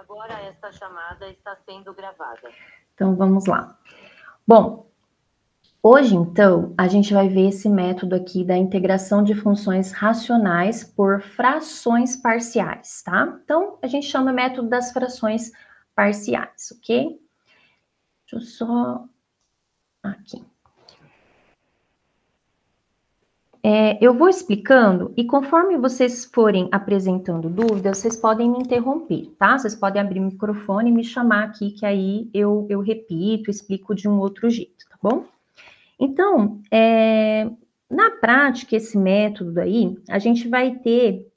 Agora esta chamada está sendo gravada. Então, vamos lá. Bom, hoje, então, a gente vai ver esse método aqui da integração de funções racionais por frações parciais, tá? Então, a gente chama método das frações parciais, ok? Deixa eu só... Aqui. Eu vou explicando e conforme vocês forem apresentando dúvidas, vocês podem me interromper, tá? Vocês podem abrir o microfone e me chamar aqui, que aí eu repito, explico de um outro jeito, tá bom? Então, na prática, esse método aí, a gente vai ter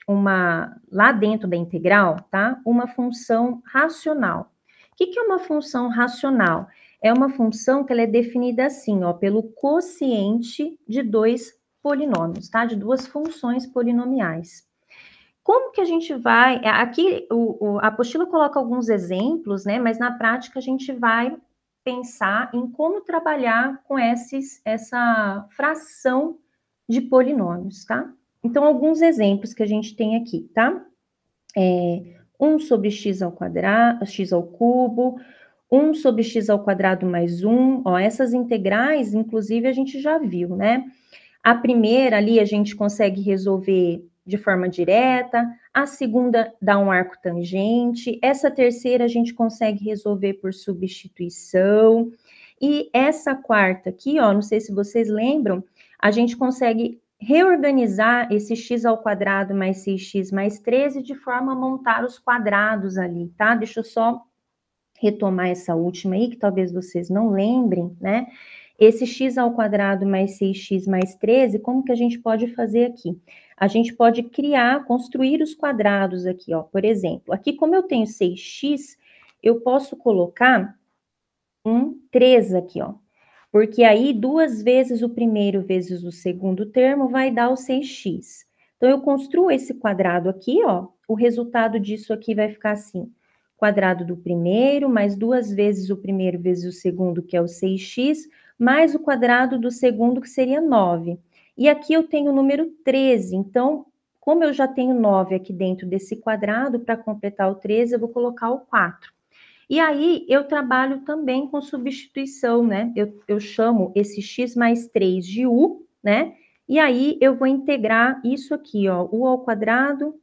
lá dentro da integral, tá? Uma função racional. O que é uma função racional? É uma função que ela é definida assim, ó, pelo quociente de dois polinômios, tá? De duas funções polinomiais. Como que a gente vai... Aqui, a apostila coloca alguns exemplos, né? Mas na prática a gente vai pensar em como trabalhar com essa fração de polinômios, tá? Então, alguns exemplos que a gente tem aqui, tá? 1 sobre x ao quadrado, x ao cubo, 1 sobre x ao quadrado mais 1, ó, essas integrais, inclusive, a gente já viu, né? A primeira ali a gente consegue resolver de forma direta, a segunda dá um arco tangente, essa terceira a gente consegue resolver por substituição, e essa quarta aqui, ó, não sei se vocês lembram, a gente consegue reorganizar esse x ao quadrado mais 6x mais 13 de forma a montar os quadrados ali, tá? Deixa eu só retomar essa última aí, que talvez vocês não lembrem, né? Esse x ao quadrado mais 6x mais 13, como que a gente pode fazer aqui? A gente pode construir os quadrados aqui, ó. Por exemplo, aqui como eu tenho 6x, eu posso colocar um 3 aqui, ó. Porque aí, 2 vezes o primeiro vezes o segundo termo vai dar o 6x. Então, eu construo esse quadrado aqui, ó. O resultado disso aqui vai ficar assim. Quadrado do primeiro, mais 2 vezes o primeiro vezes o segundo, que é o 6x, mais o quadrado do segundo, que seria 9. E aqui eu tenho o número 13. Então, como eu já tenho 9 aqui dentro desse quadrado, para completar o 13, eu vou colocar o 4. E aí, eu trabalho também com substituição, né? Eu chamo esse x mais 3 de u, né? E aí, eu vou integrar isso aqui, ó, u ao quadrado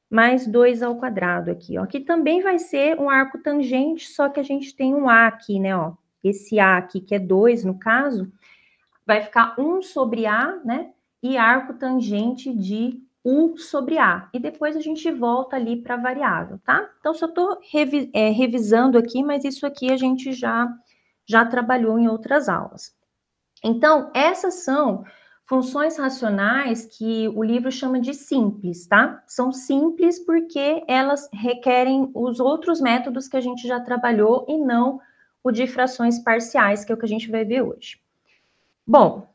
mais 2 ao quadrado aqui, ó. Que também vai ser um arco tangente, só que a gente tem um a aqui, né, ó. Esse a aqui, que é 2 no caso, vai ficar 1 sobre a, né? E arco tangente de U sobre A. E depois a gente volta ali para a variável, tá? Então, só estou revisando aqui, mas isso aqui a gente já trabalhou em outras aulas. Então, essas são funções racionais que o livro chama de simples, tá? São simples porque elas requerem os outros métodos que a gente já trabalhou e não o de frações parciais, que é o que a gente vai ver hoje. Bom,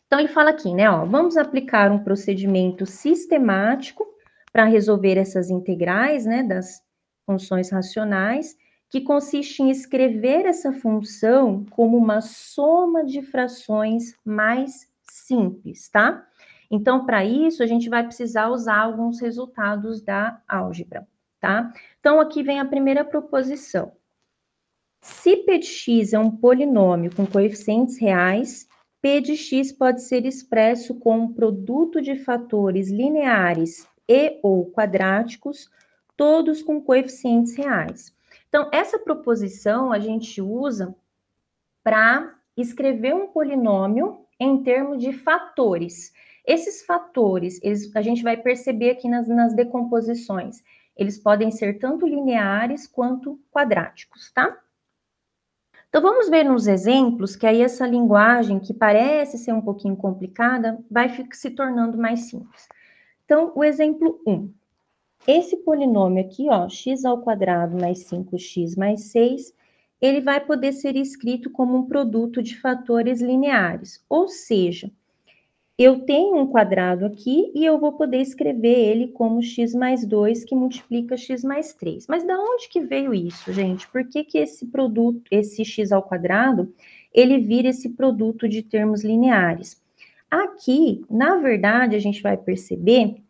então ele fala aqui, né, ó, vamos aplicar um procedimento sistemático para resolver essas integrais, né, das funções racionais, que consiste em escrever essa função como uma soma de frações mais simples, tá? Então, para isso, a gente vai precisar usar alguns resultados da álgebra, tá? Então, aqui vem a primeira proposição. Se p de x é um polinômio com coeficientes reais, p de x pode ser expresso como um produto de fatores lineares e ou quadráticos, todos com coeficientes reais. Então, essa proposição a gente usa para escrever um polinômio em termos de fatores. Esses fatores, a gente vai perceber aqui nas decomposições, eles podem ser tanto lineares quanto quadráticos, tá? Então, vamos ver nos exemplos que aí essa linguagem, que parece ser um pouquinho complicada, vai se tornando mais simples. Então, o exemplo 1. Esse polinômio aqui, ó, x ao quadrado mais 5x mais 6, ele vai poder ser escrito como um produto de fatores lineares. Ou seja, eu tenho um quadrado aqui e eu vou poder escrever ele como x mais 2, que multiplica x mais 3. Mas da onde que veio isso, gente? Por que que esse produto, esse x ao quadrado, ele vira esse produto de termos lineares? Aqui, na verdade, a gente vai perceber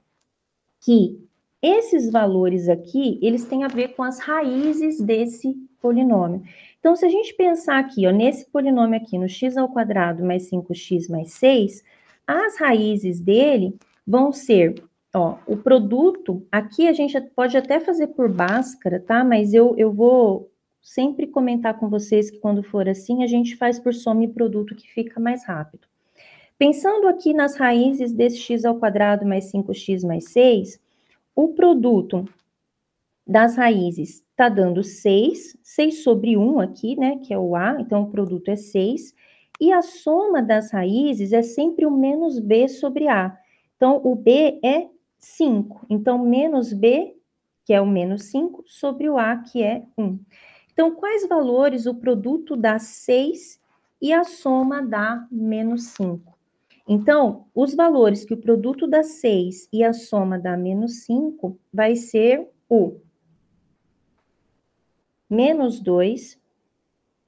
que esses valores aqui, eles têm a ver com as raízes desse polinômio. Então, se a gente pensar aqui, ó, nesse polinômio aqui, no x² mais 5x mais 6, as raízes dele vão ser, ó, o produto, aqui a gente pode até fazer por Bhaskara, tá? Mas eu vou sempre comentar com vocês que quando for assim, a gente faz por soma e produto que fica mais rápido. Pensando aqui nas raízes desse x² mais 5x mais 6, o produto das raízes está dando 6 sobre 1 aqui, né, que é o A, então o produto é 6, e a soma das raízes é sempre o menos B sobre A. Então, o B é 5, então menos B, que é o menos 5, sobre o A, que é 1. Então, quais valores o produto dá 6 e a soma dá menos 5? Então, os valores que o produto dá 6 e a soma dá menos 5 vai ser o menos 2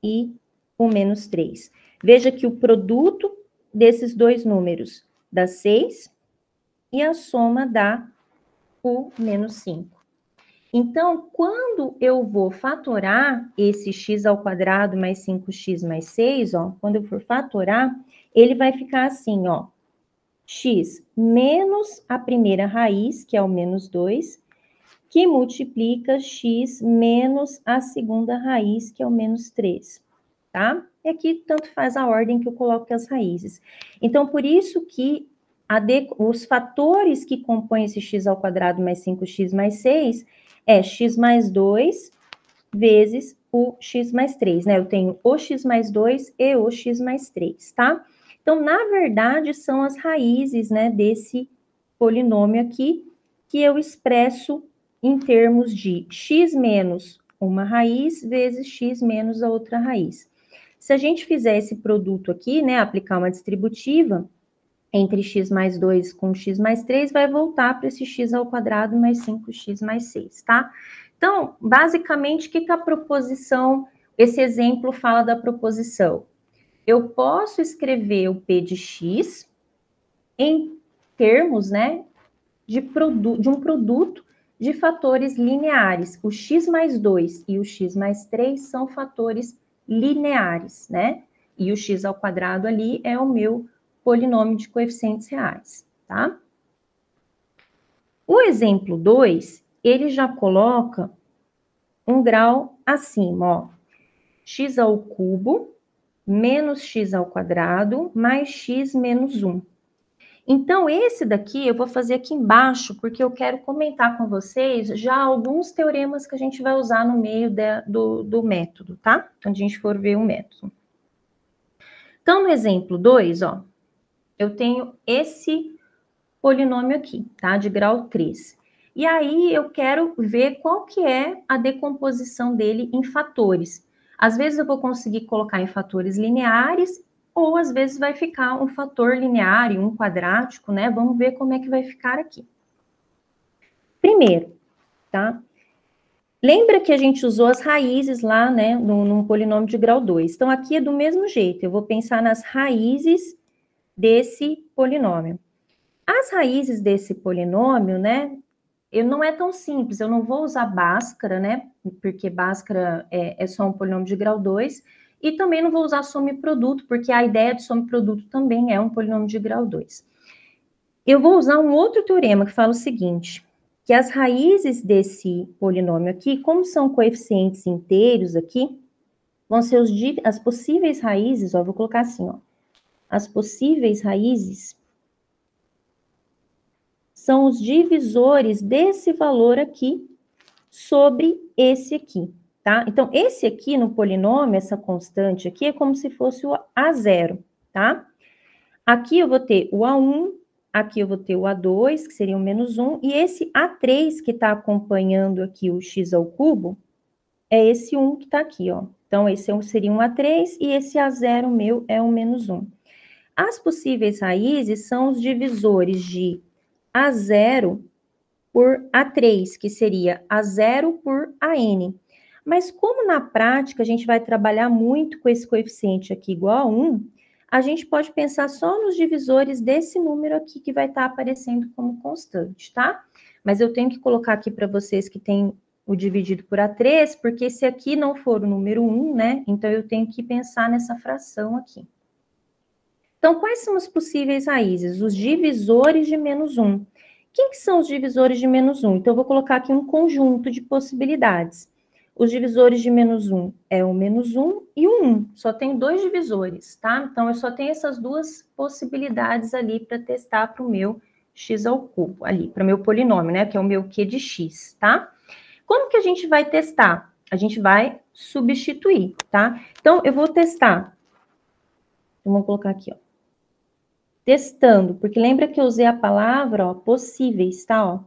e o menos 3. Veja que o produto desses dois números dá 6 e a soma dá o menos 5. Então, quando eu vou fatorar esse x² mais 5x mais 6, ó, quando eu for fatorar, ele vai ficar assim, ó, x menos a primeira raiz, que é o menos 2, que multiplica x menos a segunda raiz, que é o menos 3, tá? E aqui tanto faz a ordem que eu coloco as raízes. Então, por isso que os fatores que compõem esse x² mais 5x mais 6 é x mais 2 vezes o x mais 3, né? Eu tenho o x mais 2 e o x mais 3, tá? Então, na verdade, são as raízes, né, desse polinômio aqui, que eu expresso em termos de x menos uma raiz vezes x menos a outra raiz. Se a gente fizer esse produto aqui, né, aplicar uma distributiva entre x mais 2 com x mais 3, vai voltar para esse x² mais 5x mais 6, tá? Então, basicamente, o que a proposição, esse exemplo fala da proposição? Eu posso escrever o P de x em termos, né, de um produto de fatores lineares. O x mais 2 e o x mais 3 são fatores lineares, né? E o x² ali é o meu polinômio de coeficientes reais, tá? O exemplo 2, ele já coloca um grau acima, ó. X ao cubo menos x² mais x menos 1. Então, esse daqui eu vou fazer aqui embaixo, porque eu quero comentar com vocês já alguns teoremas que a gente vai usar no meio do método, tá? Quando a gente for ver o método. Então, no exemplo 2, ó, eu tenho esse polinômio aqui, tá? De grau 3. E aí, eu quero ver qual que é a decomposição dele em fatores. Às vezes, eu vou conseguir colocar em fatores lineares, ou às vezes vai ficar um fator linear e um quadrático, né? Vamos ver como é que vai ficar aqui. Primeiro, tá? Lembra que a gente usou as raízes lá, né, num polinômio de grau 2. Então, aqui é do mesmo jeito, eu vou pensar nas raízes desse polinômio. As raízes desse polinômio, né, não é tão simples, eu não vou usar Bhaskara, né, porque Bhaskara é só um polinômio de grau 2, e também não vou usar soma e produto, porque a ideia de soma e produto também é um polinômio de grau 2. Eu vou usar um outro teorema que fala o seguinte, que as raízes desse polinômio aqui, como são coeficientes inteiros aqui, vão ser as possíveis raízes, ó, vou colocar assim, ó, as possíveis raízes são os divisores desse valor aqui sobre esse aqui, tá? Então, esse aqui no polinômio, essa constante aqui, é como se fosse o A0, tá? Aqui eu vou ter o A1, aqui eu vou ter o A2, que seria o menos 1, e esse A3 que está acompanhando aqui o x ao cubo, é esse 1 que está aqui, ó. Então, esse seria um A3 e esse A0 meu é o menos 1. As possíveis raízes são os divisores de A0 por A3, que seria A0 por AN. Mas como na prática a gente vai trabalhar muito com esse coeficiente aqui igual a 1, a gente pode pensar só nos divisores desse número aqui que vai estar aparecendo como constante, tá? Mas eu tenho que colocar aqui para vocês que tem o dividido por A3, porque se aqui não for o número 1, né? Então, eu tenho que pensar nessa fração aqui. Então, quais são as possíveis raízes? Os divisores de menos 1. Quem que são os divisores de menos 1? Então, eu vou colocar aqui um conjunto de possibilidades. Os divisores de menos 1 é o menos 1 e o 1. Só tem 2 divisores, tá? Então, eu só tenho essas duas possibilidades ali para testar para o meu x ao cubo, ali, para o meu polinômio, né? Que é o meu q de x, tá? Como que a gente vai testar? A gente vai substituir, tá? Então, eu vou testar. Então, vamos colocar aqui, ó. Testando, porque lembra que eu usei a palavra, ó, possíveis, tá, ó?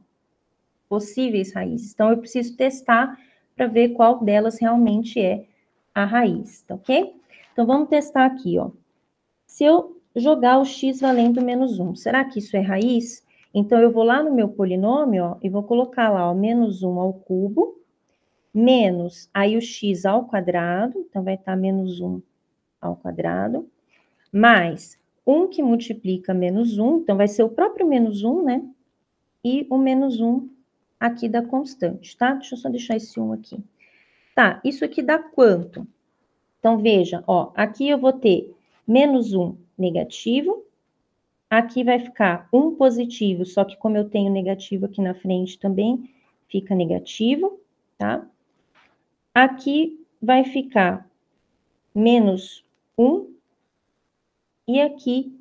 Possíveis raízes. Então, eu preciso testar para ver qual delas realmente é a raiz, tá ok? Então, vamos testar aqui, ó. Se eu jogar o x valendo menos 1, será que isso é raiz? Então, eu vou lá no meu polinômio, ó, e vou colocar lá, ó, menos 1 ao cubo, menos, aí o x ao quadrado, então vai estar menos 1 ao quadrado, mais 1 que multiplica menos 1, então vai ser o próprio menos 1, né? E o menos 1 aqui da constante, tá? Deixa eu só deixar esse 1 aqui. Tá, isso aqui dá quanto? Então, veja, ó, aqui eu vou ter menos 1 negativo, aqui vai ficar 1 positivo, só que como eu tenho negativo aqui na frente também, fica negativo, tá? Aqui vai ficar menos 1 e aqui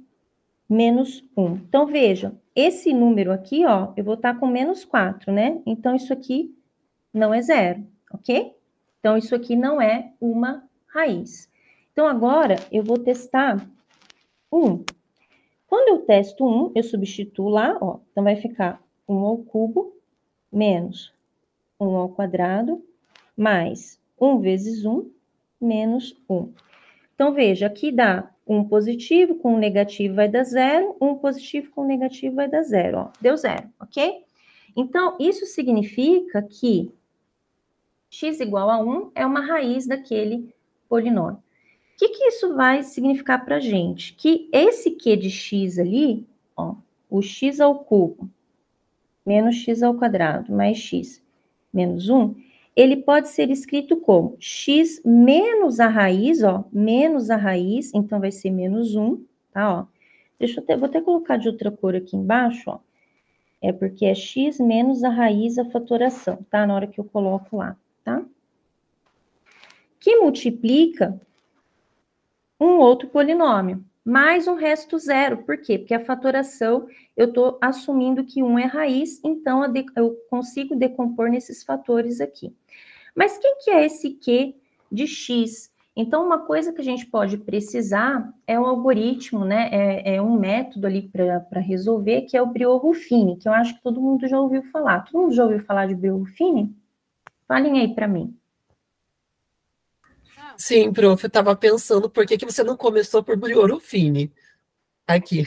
menos 1. Então, vejam, esse número aqui, ó, eu vou estar com menos 4, né? Então, isso aqui não é zero, ok? Então, isso aqui não é uma raiz. Então, agora, eu vou testar 1. Quando eu testo 1, eu substituo lá, ó. Então, vai ficar 1 ao cubo menos 1 ao quadrado mais 1 vezes 1 menos 1. Então, veja, aqui dá 1 positivo com 1 negativo vai dar 0, 1 positivo com 1 negativo vai dar 0, ó, deu 0, ok? Então, isso significa que x igual a 1 é uma raiz daquele polinômio. O que isso vai significar para a gente? Que esse q de x ali, ó, o x ao cubo menos x ao quadrado mais x menos 1, ele pode ser escrito como x menos a raiz, ó, menos a raiz, então vai ser menos 1, tá, ó. Vou até colocar de outra cor aqui embaixo, ó. É porque é x menos a raiz a fatoração, tá? Na hora que eu coloco lá, tá? Que multiplica um outro polinômio, mais um resto zero. Por quê? Porque a fatoração, eu estou assumindo que 1 é raiz, então eu consigo decompor nesses fatores aqui. Mas quem que é esse Q de X? Então, uma coisa que a gente pode precisar é o algoritmo, né? É um método ali para resolver, que é o Brio-Ruffini, que eu acho que todo mundo já ouviu falar. Todo mundo já ouviu falar de Brio-Ruffini? Falem aí para mim. Sim, prof, eu estava pensando por que você não começou por Brio-Ruffini aqui.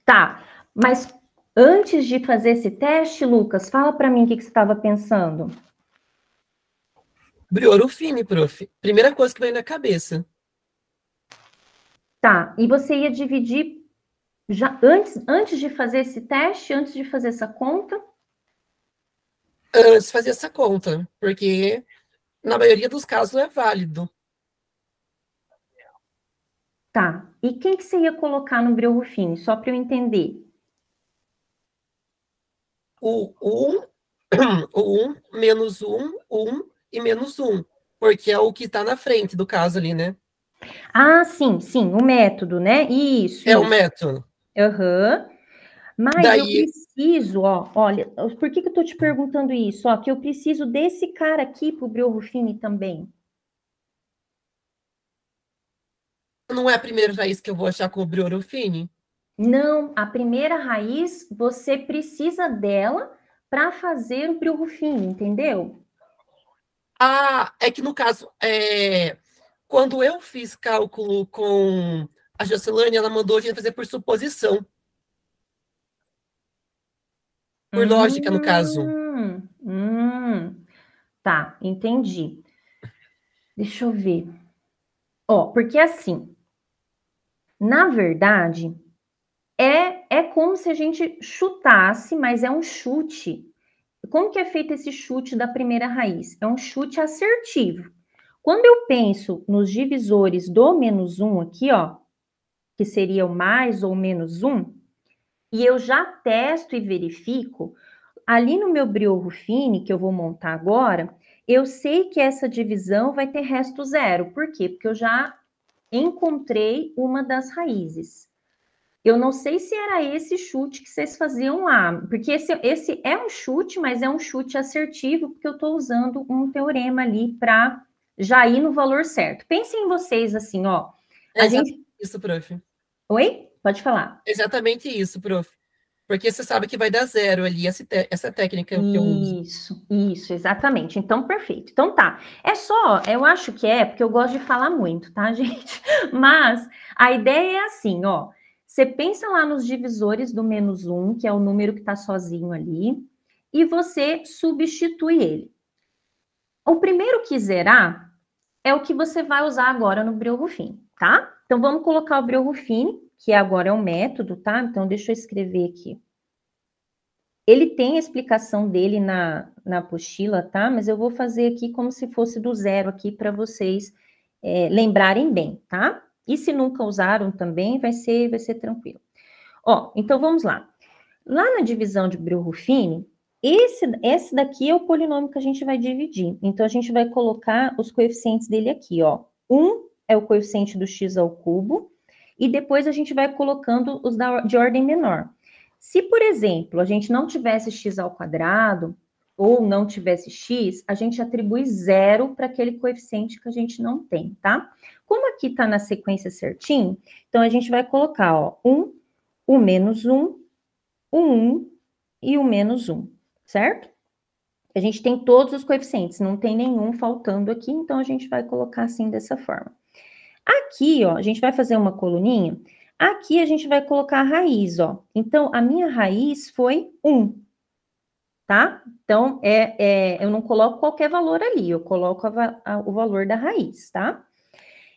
Tá, mas antes de fazer esse teste, Lucas, fala para mim o que você estava pensando. Brio-Ruffini, prof. Primeira coisa que veio na cabeça. Tá, e você ia dividir já antes de fazer esse teste, antes de fazer essa conta? Antes de fazer essa conta, porque na maioria dos casos é válido. Tá, e quem que você ia colocar no Brio-Ruffini, só para eu entender? O 1, menos 1, 1 e menos 1, porque é o que está na frente do caso ali, né? Ah, sim, o método, né? Isso. É o método. Aham. Mas eu Daí, preciso, ó, olha, por que eu tô te perguntando isso? Ó, que eu preciso desse cara aqui pro Brio-Ruffini também. não é a primeira raiz que eu vou achar com o Brio-Ruffini? Não, a primeira raiz, você precisa dela para fazer o Brio-Ruffini, entendeu? Ah, é que no caso, quando eu fiz cálculo com a Jocilane, ela mandou a gente fazer por suposição. Por lógica, no caso. Tá, entendi. Deixa eu ver. Ó, porque assim, na verdade, é é como se a gente chutasse, mas é um chute. Como que é feito esse chute da primeira raiz? É um chute assertivo. Quando eu penso nos divisores do menos 1 aqui, ó, que seria o mais ou menos 1, e eu já testo e verifico, ali no meu Brio-Ruffini, que eu vou montar agora, eu sei que essa divisão vai ter resto zero. Por quê? Porque eu já encontrei uma das raízes. Eu não sei se era esse chute que vocês faziam lá, porque esse é um chute, mas é um chute assertivo, porque eu estou usando um teorema ali para já ir no valor certo. Pensem em vocês assim, ó. A gente... Isso, prof. Oi? Pode falar. Exatamente isso, prof. Porque você sabe que vai dar zero ali, essa técnica que eu uso. Isso, exatamente. Então, perfeito. Então, tá. É só, eu acho que é, porque eu gosto de falar muito, tá, gente? Mas a ideia é assim, ó. Você pensa lá nos divisores do menos 1, que é o número que está sozinho ali, e você substitui ele. O primeiro que zerar é o que você vai usar agora no Brio-Ruffini, tá? Então, vamos colocar o Brio-Ruffini, que agora é um método, tá? Então, deixa eu escrever aqui. Ele tem a explicação dele na apostila, tá? Mas eu vou fazer aqui como se fosse do zero aqui para vocês lembrarem bem, tá? E se nunca usaram também, vai ser tranquilo. Ó, então vamos lá. Lá na divisão de Brio-Ruffini, esse daqui é o polinômio que a gente vai dividir. Então, a gente vai colocar os coeficientes dele aqui, ó. 1 é o coeficiente do x ao cubo, e depois a gente vai colocando os de ordem menor. Se, por exemplo, a gente não tivesse x ao quadrado, ou não tivesse x, a gente atribui zero para aquele coeficiente que a gente não tem, tá? Como aqui está na sequência certinho, então a gente vai colocar, ó, 1, o menos 1, o 1 e o menos 1, certo? A gente tem todos os coeficientes, não tem nenhum faltando aqui, então a gente vai colocar assim dessa forma. Aqui, ó, a gente vai fazer uma coluninha. Aqui a gente vai colocar a raiz, ó. Então, a minha raiz foi 1, tá? Então, eu não coloco qualquer valor ali, eu coloco o valor da raiz, tá?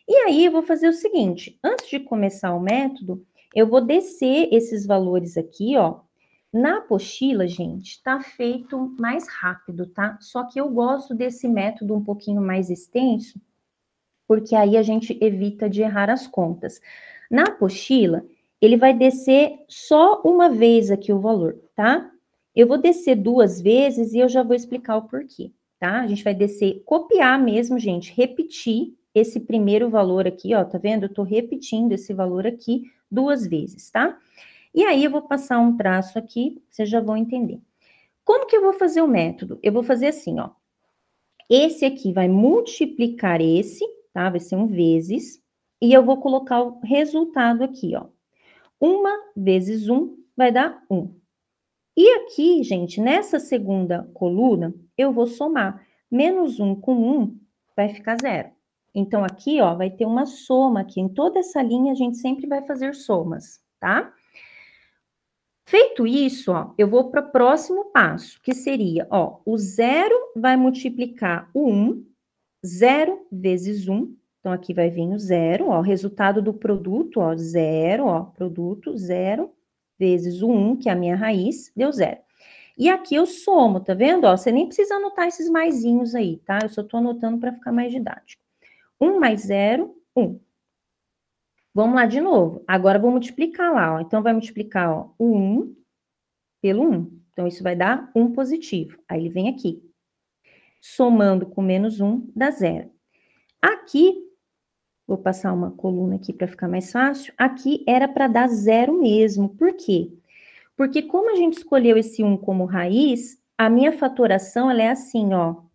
E aí, eu vou fazer o seguinte, antes de começar o método, eu vou descer esses valores aqui, ó. Na apostila, gente, tá feito mais rápido, tá? Só que eu gosto desse método um pouquinho mais extenso, porque aí a gente evita de errar as contas. Na apostila, ele vai descer só uma vez aqui o valor, tá? Eu vou descer 2 vezes e eu já vou explicar o porquê, tá? A gente vai descer, copiar mesmo, gente, repetir esse primeiro valor aqui, ó, tá vendo? Eu tô repetindo esse valor aqui 2 vezes, tá? E aí eu vou passar um traço aqui, vocês já vão entender. Como que eu vou fazer o método? Eu vou fazer assim, ó. Esse aqui vai multiplicar esse, tá? Vai ser 1 vezes. E eu vou colocar o resultado aqui, ó. 1 vezes 1 vai dar 1. E aqui, gente, nessa segunda coluna, eu vou somar. Menos 1 com 1 vai ficar 0. Então, aqui, ó, vai ter uma soma aqui. Em toda essa linha, a gente sempre vai fazer somas, tá? Feito isso, ó, eu vou para o próximo passo, que seria, ó, o 0 vai multiplicar o 1, 0 vezes 1, então aqui vai vir o 0, ó, o resultado do produto, ó, 0, ó, produto 0 vezes o 1, que é a minha raiz, deu 0. E aqui eu somo, tá vendo? Ó, você nem precisa anotar esses maisinhos aí, tá? Eu só tô anotando para ficar mais didático. 1 mais 0, 1. Vamos lá de novo. Agora vou multiplicar lá, ó. Então vai multiplicar, ó, o 1 pelo 1. Então isso vai dar 1 positivo. Aí ele vem aqui. Somando com menos 1 dá 0. Aqui, vou passar uma coluna aqui para ficar mais fácil. Aqui era para dar 0 mesmo. Por quê? Porque como a gente escolheu esse 1 como raiz, a minha fatoração ela é assim, ó.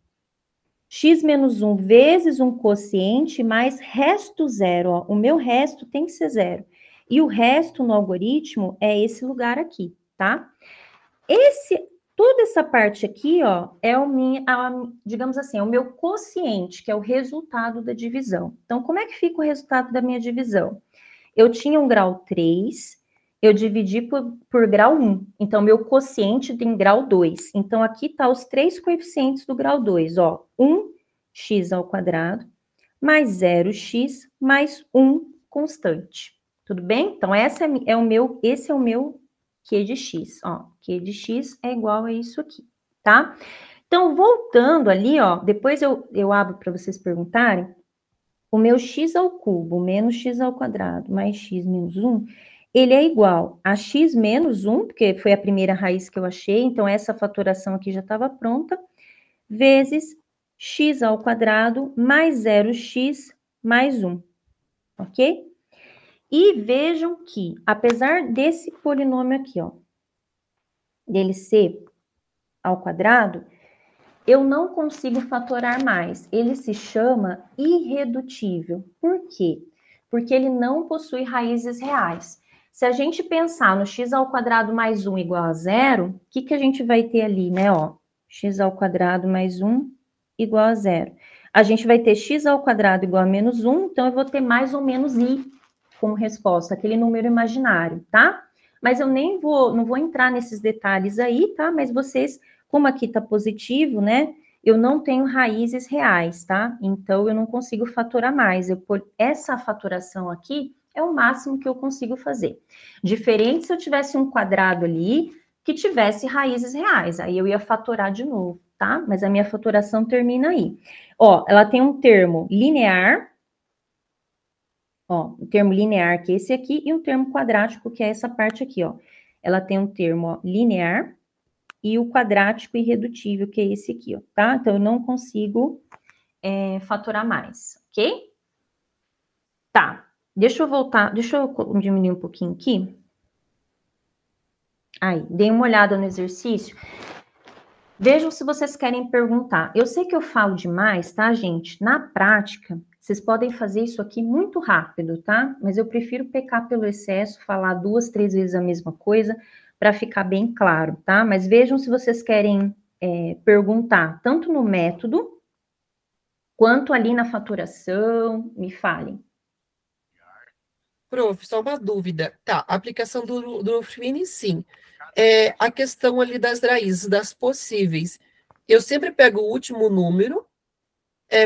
X menos 1 vezes um quociente mais resto 0, ó. O meu resto tem que ser 0. E o resto no algoritmo é esse lugar aqui, tá? Toda essa parte aqui, ó, é digamos assim, é o meu quociente, que é o resultado da divisão. Então, como é que fica o resultado da minha divisão? Eu tinha um grau 3, eu dividi por grau 1. Então, meu quociente tem grau 2. Então, aqui tá os 3 coeficientes do grau 2, ó. 1x ao quadrado, mais 0x, mais 1 constante. Tudo bem? Então, esse é o meu Q de x, ó. Q de x é igual a isso aqui, tá? Então, voltando ali, ó, depois eu abro para vocês perguntarem, o meu x ao cubo menos x ao quadrado mais x menos 1, ele é igual a x menos 1, porque foi a primeira raiz que eu achei, então essa fatoração aqui já estava pronta, vezes x ao quadrado mais 0x mais 1, ok? E vejam que, apesar desse polinômio aqui, ó, dele ser ao quadrado, eu não consigo fatorar mais. Ele se chama irredutível. Por quê? Porque ele não possui raízes reais. Se a gente pensar no x ao quadrado mais 1 igual a 0, o que a gente vai ter ali, né? Ó, x ao quadrado mais 1 igual a 0. A gente vai ter x ao quadrado igual a menos 1, então eu vou ter mais ou menos i como resposta, aquele número imaginário, tá? Mas eu nem não vou entrar nesses detalhes aí, tá? Mas vocês, como aqui tá positivo, né? Eu não tenho raízes reais, tá? Então, eu não consigo fatorar mais. Essa fatoração aqui é o máximo que eu consigo fazer. Diferente se eu tivesse um quadrado ali que tivesse raízes reais. Aí eu ia fatorar de novo, tá? Mas a minha fatoração termina aí. Ó, ela tem um termo linear, ó, o termo linear, que é esse aqui, e um termo quadrático, que é essa parte aqui, ó. Ela tem um termo, ó, linear e o quadrático irredutível, que é esse aqui, ó, tá? Então, eu não consigo fatorar mais, ok? Tá, deixa eu voltar, deixa eu diminuir um pouquinho aqui. Aí, dei uma olhada no exercício. Vejam se vocês querem perguntar. Eu sei que eu falo demais, tá, gente? Na prática, vocês podem fazer isso aqui muito rápido, tá? Mas eu prefiro pecar pelo excesso, falar 2, 3 vezes a mesma coisa, para ficar bem claro, tá? Mas vejam se vocês querem perguntar, tanto no método, quanto ali na faturação, me falem. Prof, só uma dúvida. Tá, a aplicação do Fini, sim. A questão ali das raízes, das possíveis. Eu sempre pego o último número,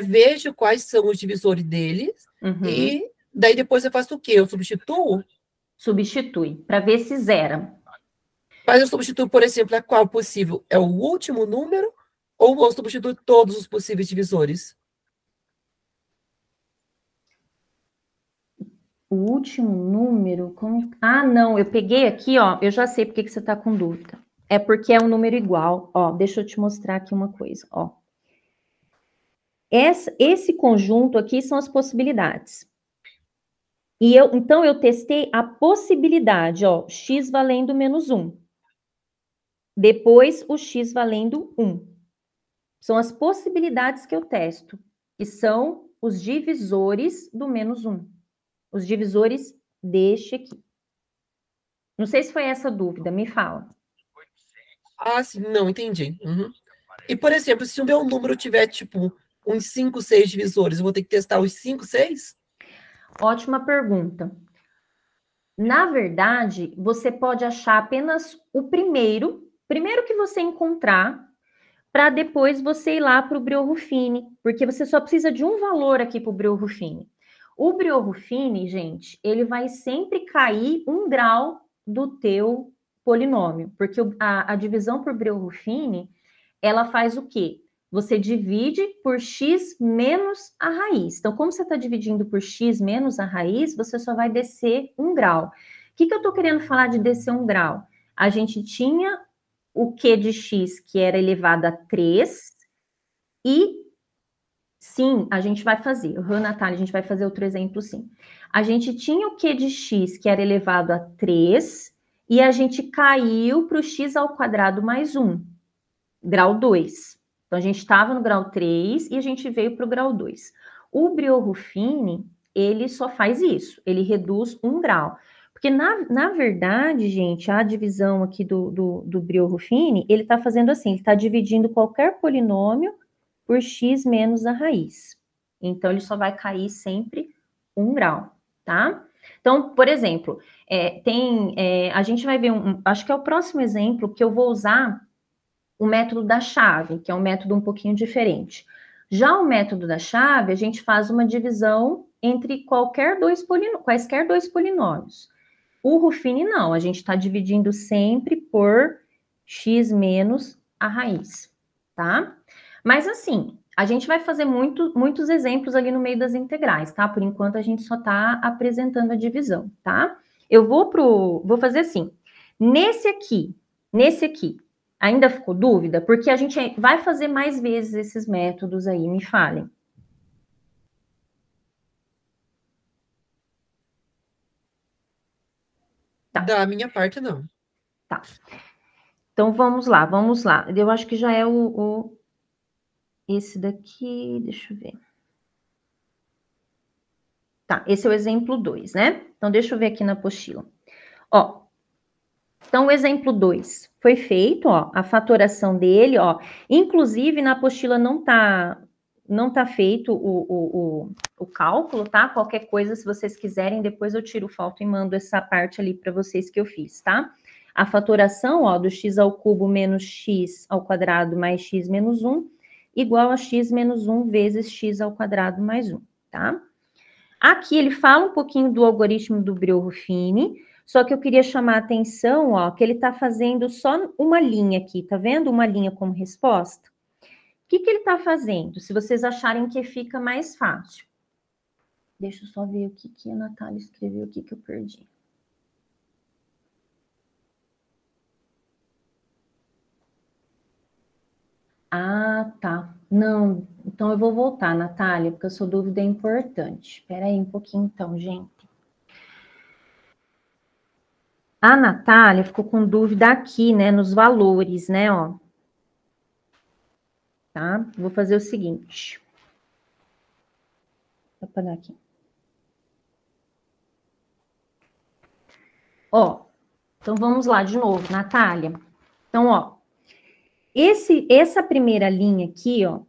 vejo quais são os divisores deles, e daí depois eu faço o quê? Eu substituo? Substitui, para ver se zera. Mas eu substituo, por exemplo, a qual possível? É o último número ou eu substituo todos os possíveis divisores? O último número... Ah, não, eu peguei aqui, ó, eu já sei porque que você está com dúvida. É porque é um número igual, ó, deixa eu te mostrar aqui uma coisa, ó. Esse conjunto aqui são as possibilidades. E então, eu testei a possibilidade, ó, x valendo menos 1. Depois, o x valendo 1. São as possibilidades que eu testo, que são os divisores do menos 1. Os divisores deste aqui. Não sei se foi essa dúvida, me fala. Ah, sim, não, entendi. Uhum. E, por exemplo, se o meu número tiver, tipo, uns 5, 6 divisores, eu vou ter que testar os 5, 6? Ótima pergunta. Na verdade, você pode achar apenas o primeiro que você encontrar, para depois você ir lá para o Brio-Ruffini, porque você só precisa de um valor aqui para o Brio-Ruffini. O Brio-Ruffini, gente, ele vai sempre cair 1 grau do teu polinômio, porque a divisão por Brio-Ruffini, ela faz o quê? Você divide por x menos a raiz. Então, como você está dividindo por x menos a raiz, você só vai descer 1 grau. O que eu estou querendo falar de descer 1 grau? A gente tinha o Q de x, que era elevado a 3, e sim, a gente vai fazer. Natália, a gente vai fazer outro exemplo, sim. A gente tinha o Q de x, que era elevado a 3, e a gente caiu para o x ao quadrado mais 1, grau 2. Então, a gente estava no grau 3 e a gente veio para o grau 2. O Brio-Ruffini, ele só faz isso, ele reduz 1 grau. Porque, na verdade, gente, a divisão aqui do Brio-Ruffini, ele está fazendo assim, ele está dividindo qualquer polinômio por x menos a raiz. Então, ele só vai cair sempre 1 grau, tá? Então, por exemplo, a gente vai ver, acho que é o próximo exemplo que eu vou usar o método da chave, que é um método um pouquinho diferente. Já o método da chave, a gente faz uma divisão entre quaisquer dois polinômios. O Ruffini não, a gente está dividindo sempre por x menos a raiz, tá? Mas assim, a gente vai fazer muitos exemplos ali no meio das integrais, tá? Por enquanto a gente só está apresentando a divisão, tá? Eu vou fazer assim, nesse aqui, ainda ficou dúvida? Porque a gente vai fazer mais vezes esses métodos aí, me falem. Tá. Da minha parte, não. Tá. Então, vamos lá. Eu acho que já é esse daqui, deixa eu ver. Tá, esse é o exemplo 2, né? Então, deixa eu ver aqui na apostila. Ó, então, o exemplo 2 foi feito, ó, a fatoração dele, ó. Inclusive, na apostila não tá feito o cálculo, tá? Qualquer coisa, se vocês quiserem, depois eu tiro foto e mando essa parte ali para vocês que eu fiz, tá? A fatoração, ó, do x ao cubo menos x ao quadrado mais x menos 1, igual a x menos 1 vezes x ao quadrado mais 1, tá? Aqui ele fala um pouquinho do algoritmo do Breuil-Ruffini, só que eu queria chamar a atenção, ó, que ele está fazendo só uma linha aqui, tá vendo? Uma linha como resposta. O que ele está fazendo? Se vocês acharem que fica mais fácil. Deixa eu só ver o que a Natália escreveu aqui que eu perdi. Ah, tá. Não, então eu vou voltar, Natália, porque a sua dúvida é importante. Espera aí um pouquinho então, gente. A Natália ficou com dúvida aqui, né, nos valores, né, ó. Tá? Vou fazer o seguinte. Vou apagar aqui. Ó, então vamos lá de novo, Natália. Então, ó, essa primeira linha aqui, ó,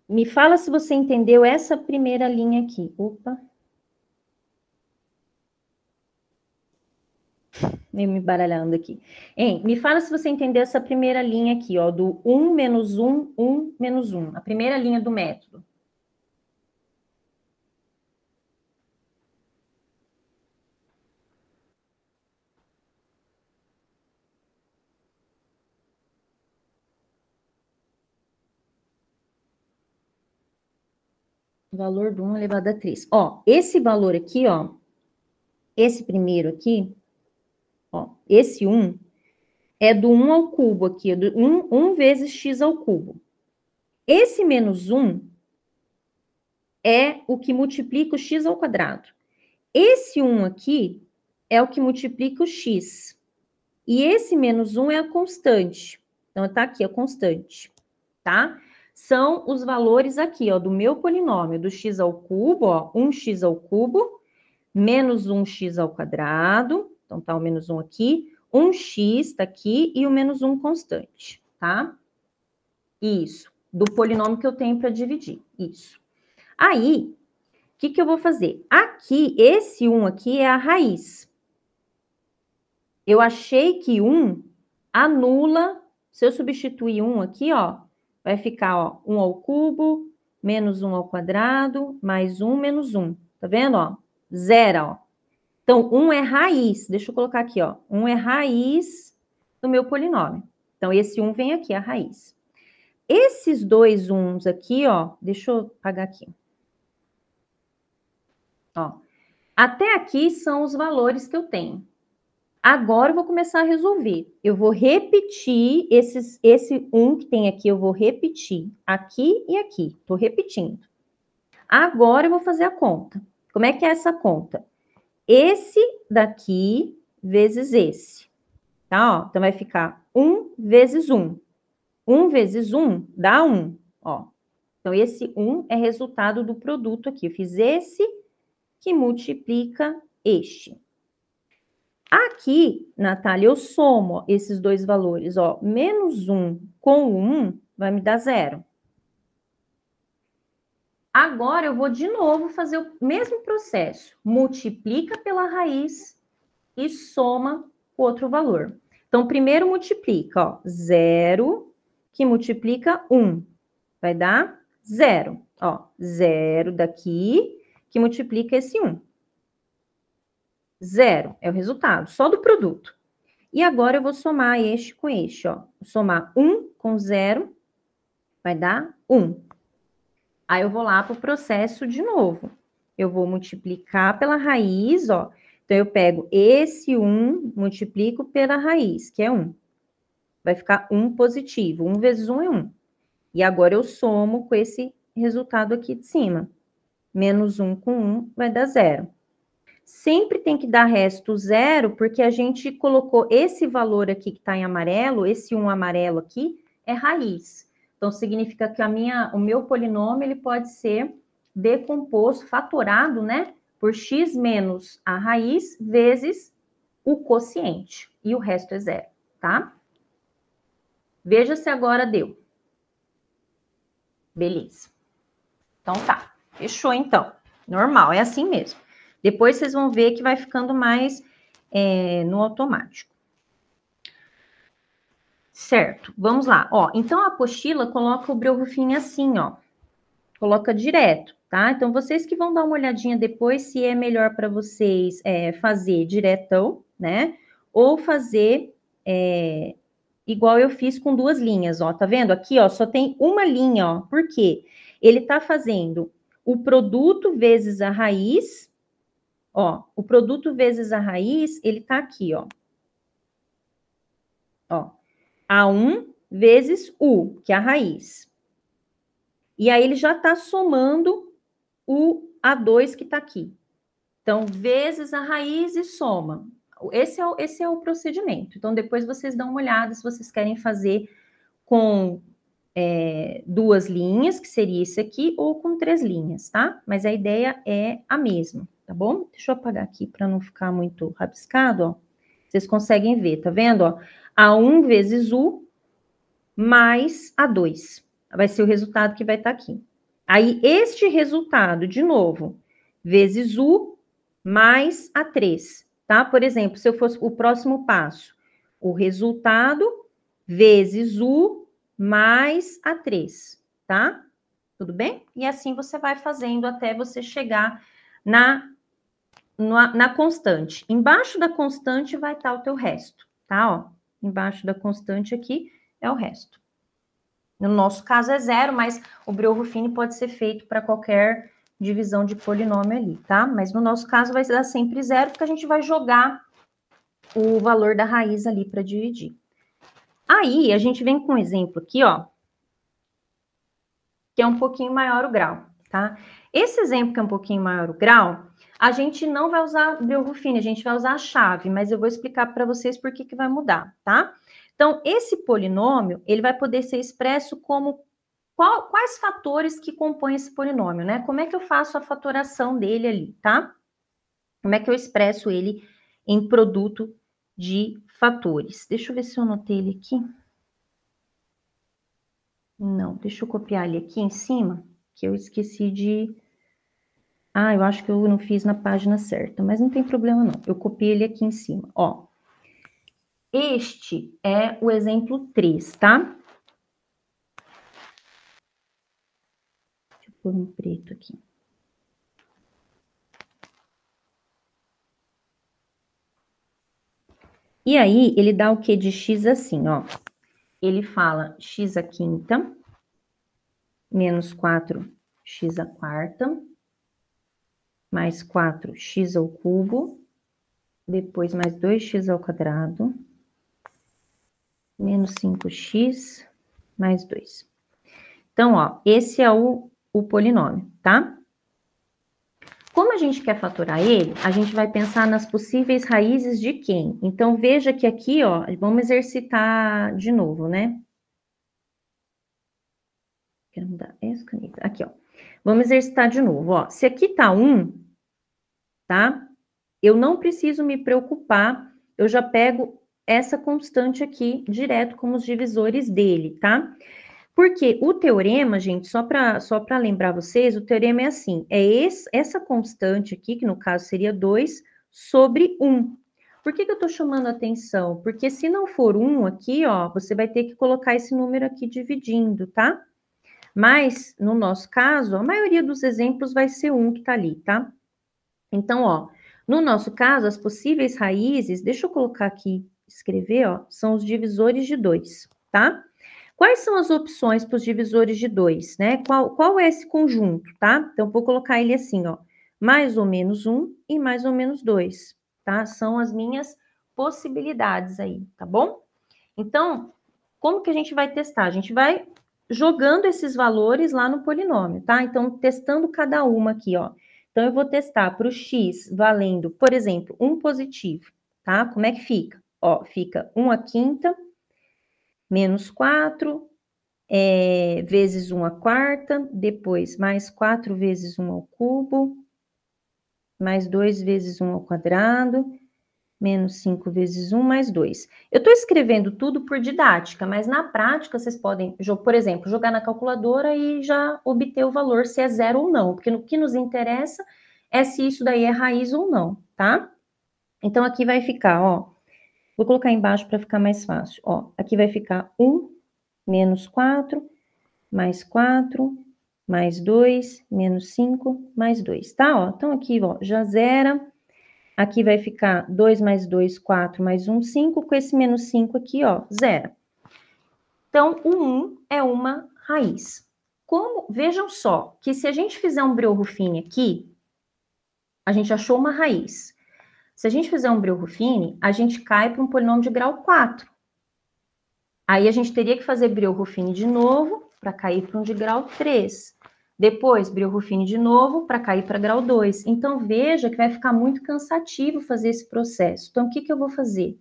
me fala se você entendeu essa primeira linha aqui. Opa. Meio me baralhando aqui. Hein, me fala se você entendeu essa primeira linha aqui, ó, do 1 menos 1, 1 menos 1. A primeira linha do método. O valor do 1 elevado a 3. Ó, esse valor aqui, ó, esse primeiro aqui, ó, esse 1 é do 1 ao cubo aqui, é do 1 vezes x ao cubo. Esse menos 1 é o que multiplica o x ao quadrado. Esse 1 aqui é o que multiplica o x. E esse menos 1 é a constante. Então, tá aqui a constante, tá? São os valores aqui, ó, do meu polinômio, do x ao cubo, ó, 1x ao cubo, menos 1x ao quadrado, então tá o menos 1 aqui, 1x tá aqui e o menos 1 constante, tá? Isso, do polinômio que eu tenho para dividir, isso. Aí, o que eu vou fazer? Aqui, esse 1 aqui é a raiz. Eu achei que 1 anula, se eu substituir 1 aqui, ó, vai ficar, ó, 1 ao cubo, menos 1 ao quadrado, mais 1, menos 1. Tá vendo, ó? Zero, ó. Então, 1 é raiz. Deixa eu colocar aqui, ó. 1 é raiz do meu polinômio. Então, esse 1 vem aqui, a raiz. Esses dois 1s aqui, ó, deixa eu apagar aqui. Ó, até aqui são os valores que eu tenho. Agora eu vou começar a resolver. Eu vou repetir esse 1 que tem aqui, eu vou repetir aqui e aqui. Tô repetindo. Agora eu vou fazer a conta. Como é que é essa conta? Esse daqui vezes esse. Tá? Ó, então vai ficar 1 vezes 1. 1 vezes 1 dá 1. Ó. Então esse 1 é resultado do produto aqui. Eu fiz esse que multiplica este. Aqui, Natália, eu somo esses dois valores, ó, menos 1 com 1 vai me dar 0. Agora, eu vou de novo fazer o mesmo processo. Multiplica pela raiz e soma o outro valor. Então, primeiro multiplica, ó, 0 que multiplica 1. Vai dar 0. Ó, 0 daqui que multiplica esse 1. 0 é o resultado, só do produto. E agora eu vou somar este com este, ó. Vou somar 1 com 0, vai dar 1. Aí eu vou lá para o processo de novo. Eu vou multiplicar pela raiz, ó. Então, eu pego esse 1, multiplico pela raiz, que é 1. Vai ficar 1 positivo. 1 vezes 1 é 1. E agora eu somo com esse resultado aqui de cima. Menos 1 com 1 vai dar 0. Sempre tem que dar resto 0, porque a gente colocou esse valor aqui que está em amarelo, esse 1 amarelo aqui, é raiz. Então, significa que o meu polinômio ele pode ser decomposto, fatorado, né? Por x menos a raiz vezes o quociente. E o resto é 0, tá? Veja se agora deu. Beleza. Então, tá. Fechou, então. Normal, é assim mesmo. Depois vocês vão ver que vai ficando mais no automático. Certo, vamos lá. Ó, então, a apostila coloca o Breuer-Ruffini assim, ó. Coloca direto, tá? Então, vocês que vão dar uma olhadinha depois se é melhor para vocês fazer diretão, né? Ou fazer igual eu fiz com 2 linhas, ó. Tá vendo? Aqui, ó, só tem uma linha, ó. Por quê? Ele tá fazendo o produto vezes a raiz. Ó, o produto vezes a raiz, ele tá aqui, ó. Ó, A1 vezes U, que é a raiz. E aí ele já tá somando o A2 que tá aqui. Então, vezes a raiz e soma. Esse é o procedimento. Então, depois vocês dão uma olhada se vocês querem fazer com 2 linhas, que seria esse aqui, ou com 3 linhas, tá? Mas a ideia é a mesma, tá bom? Deixa eu apagar aqui para não ficar muito rabiscado, ó. Vocês conseguem ver, tá vendo, ó? A1 vezes U mais A2. Vai ser o resultado que vai estar aqui. Aí, este resultado, de novo, vezes U mais A3, tá? Por exemplo, se eu fosse o próximo passo, o resultado vezes U mais A3, tá? Tudo bem? E assim você vai fazendo até você chegar na constante. Embaixo da constante vai estar o teu resto, tá? Ó, embaixo da constante aqui é o resto. No nosso caso é 0, mas o Breuer-Ruffini pode ser feito para qualquer divisão de polinômio ali, tá? Mas no nosso caso vai dar sempre 0, porque a gente vai jogar o valor da raiz ali para dividir. Aí, a gente vem com um exemplo aqui, ó, que é um pouquinho maior o grau, tá? Esse exemplo que é um pouquinho maior o grau, a gente não vai usar Breuer-Ruffini, a gente vai usar a chave, mas eu vou explicar para vocês por que vai mudar, tá? Então, esse polinômio, ele vai poder ser expresso como quais fatores que compõem esse polinômio, né? Como é que eu faço a fatoração dele ali, tá? Como é que eu expresso ele em produto de fatores? Deixa eu ver se eu anotei ele aqui. Não, deixa eu copiar ele aqui em cima, que eu esqueci de... Ah, eu acho que eu não fiz na página certa, mas não tem problema não. Eu copiei ele aqui em cima, ó. Este é o exemplo 3, tá? Deixa eu pôr um preto aqui. E aí, ele dá o que de x assim, ó. Ele fala x à quinta, menos 4x à quarta, mais 4x ao cubo, depois mais 2x ao quadrado, menos 5x, mais 2. Então, ó, esse é o polinômio, tá? Como a gente quer fatorar ele, a gente vai pensar nas possíveis raízes de quem? Então, veja que aqui, ó, vamos exercitar de novo, né? Quero mudar essa caneta. Aqui, ó. Vamos exercitar de novo, ó. Se aqui tá 1, tá? Eu não preciso me preocupar, eu já pego essa constante aqui direto como os divisores dele, tá? Porque o teorema, gente, só para lembrar vocês, o teorema é assim, essa constante aqui, que no caso seria 2, sobre 1. Por que eu tô chamando a atenção? Porque se não for 1 aqui, ó, você vai ter que colocar esse número aqui dividindo, tá? Mas, no nosso caso, a maioria dos exemplos vai ser 1 que tá ali, tá? Então, ó, No nosso caso, as possíveis raízes, deixa eu colocar aqui, escrever, ó, são os divisores de 2, tá? Quais são as opções para os divisores de 2, né? Qual é esse conjunto, tá? Então, vou colocar ele assim, ó, mais ou menos 1 e mais ou menos 2, tá? São as minhas possibilidades aí, tá bom? Então, como que a gente vai testar? A gente vai jogando esses valores lá no polinômio, tá? Então, testando cada uma aqui, ó. Então, eu vou testar para o x valendo, por exemplo, 1 positivo, tá? Como é que fica? Ó, fica 1 à quinta menos 4 vezes 1 à quarta, depois mais 4 vezes 1 ao cubo, mais 2 vezes 1 ao quadrado, menos 5 vezes 1 mais 2. Eu estou escrevendo tudo por didática, mas na prática vocês podem, por exemplo, jogar na calculadora e já obter o valor se é zero ou não, porque no que nos interessa é se isso daí é raiz ou não, tá? Então aqui vai ficar, ó, vou colocar embaixo para ficar mais fácil, ó, aqui vai ficar 1 menos 4, mais 4, mais 2, menos 5, mais 2, tá? Ó, então aqui, ó, já zera. Aqui vai ficar 2 mais 2, 4, mais 1, 5. Com esse menos 5 aqui, ó, zero. Então, o 1 é uma raiz. Vejam só, que se a gente fizer um Breuer-Ruffini aqui, a gente achou uma raiz. Se a gente fizer um Breuer-Ruffini, a gente cai para um polinômio de grau 4. Aí a gente teria que fazer Breuer-Ruffini de novo, para cair para um de grau 3. Depois, Breuer-Ruffini de novo, para cair para grau 2. Então, veja que vai ficar muito cansativo fazer esse processo. Então, o que eu vou fazer?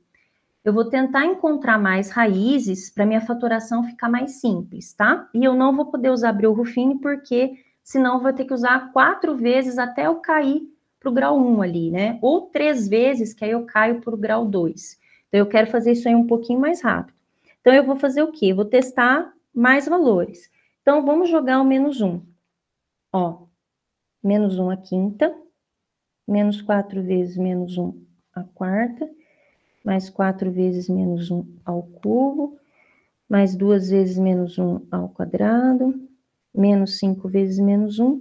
Eu vou tentar encontrar mais raízes para minha fatoração ficar mais simples, tá? E eu não vou poder usar Breuer-Ruffini porque senão eu vou ter que usar 4 vezes até eu cair para o grau 1 ali, né? Ou 3 vezes, que aí eu caio para o grau 2. Então, eu quero fazer isso aí um pouquinho mais rápido. Então, eu vou fazer o quê? Eu vou testar mais valores. Então, vamos jogar o menos 1. Ó, menos 1 à quinta, menos 4 vezes menos 1 à quarta, mais 4 vezes menos 1 ao cubo, mais 2 vezes menos 1 ao quadrado, menos 5 vezes menos 1,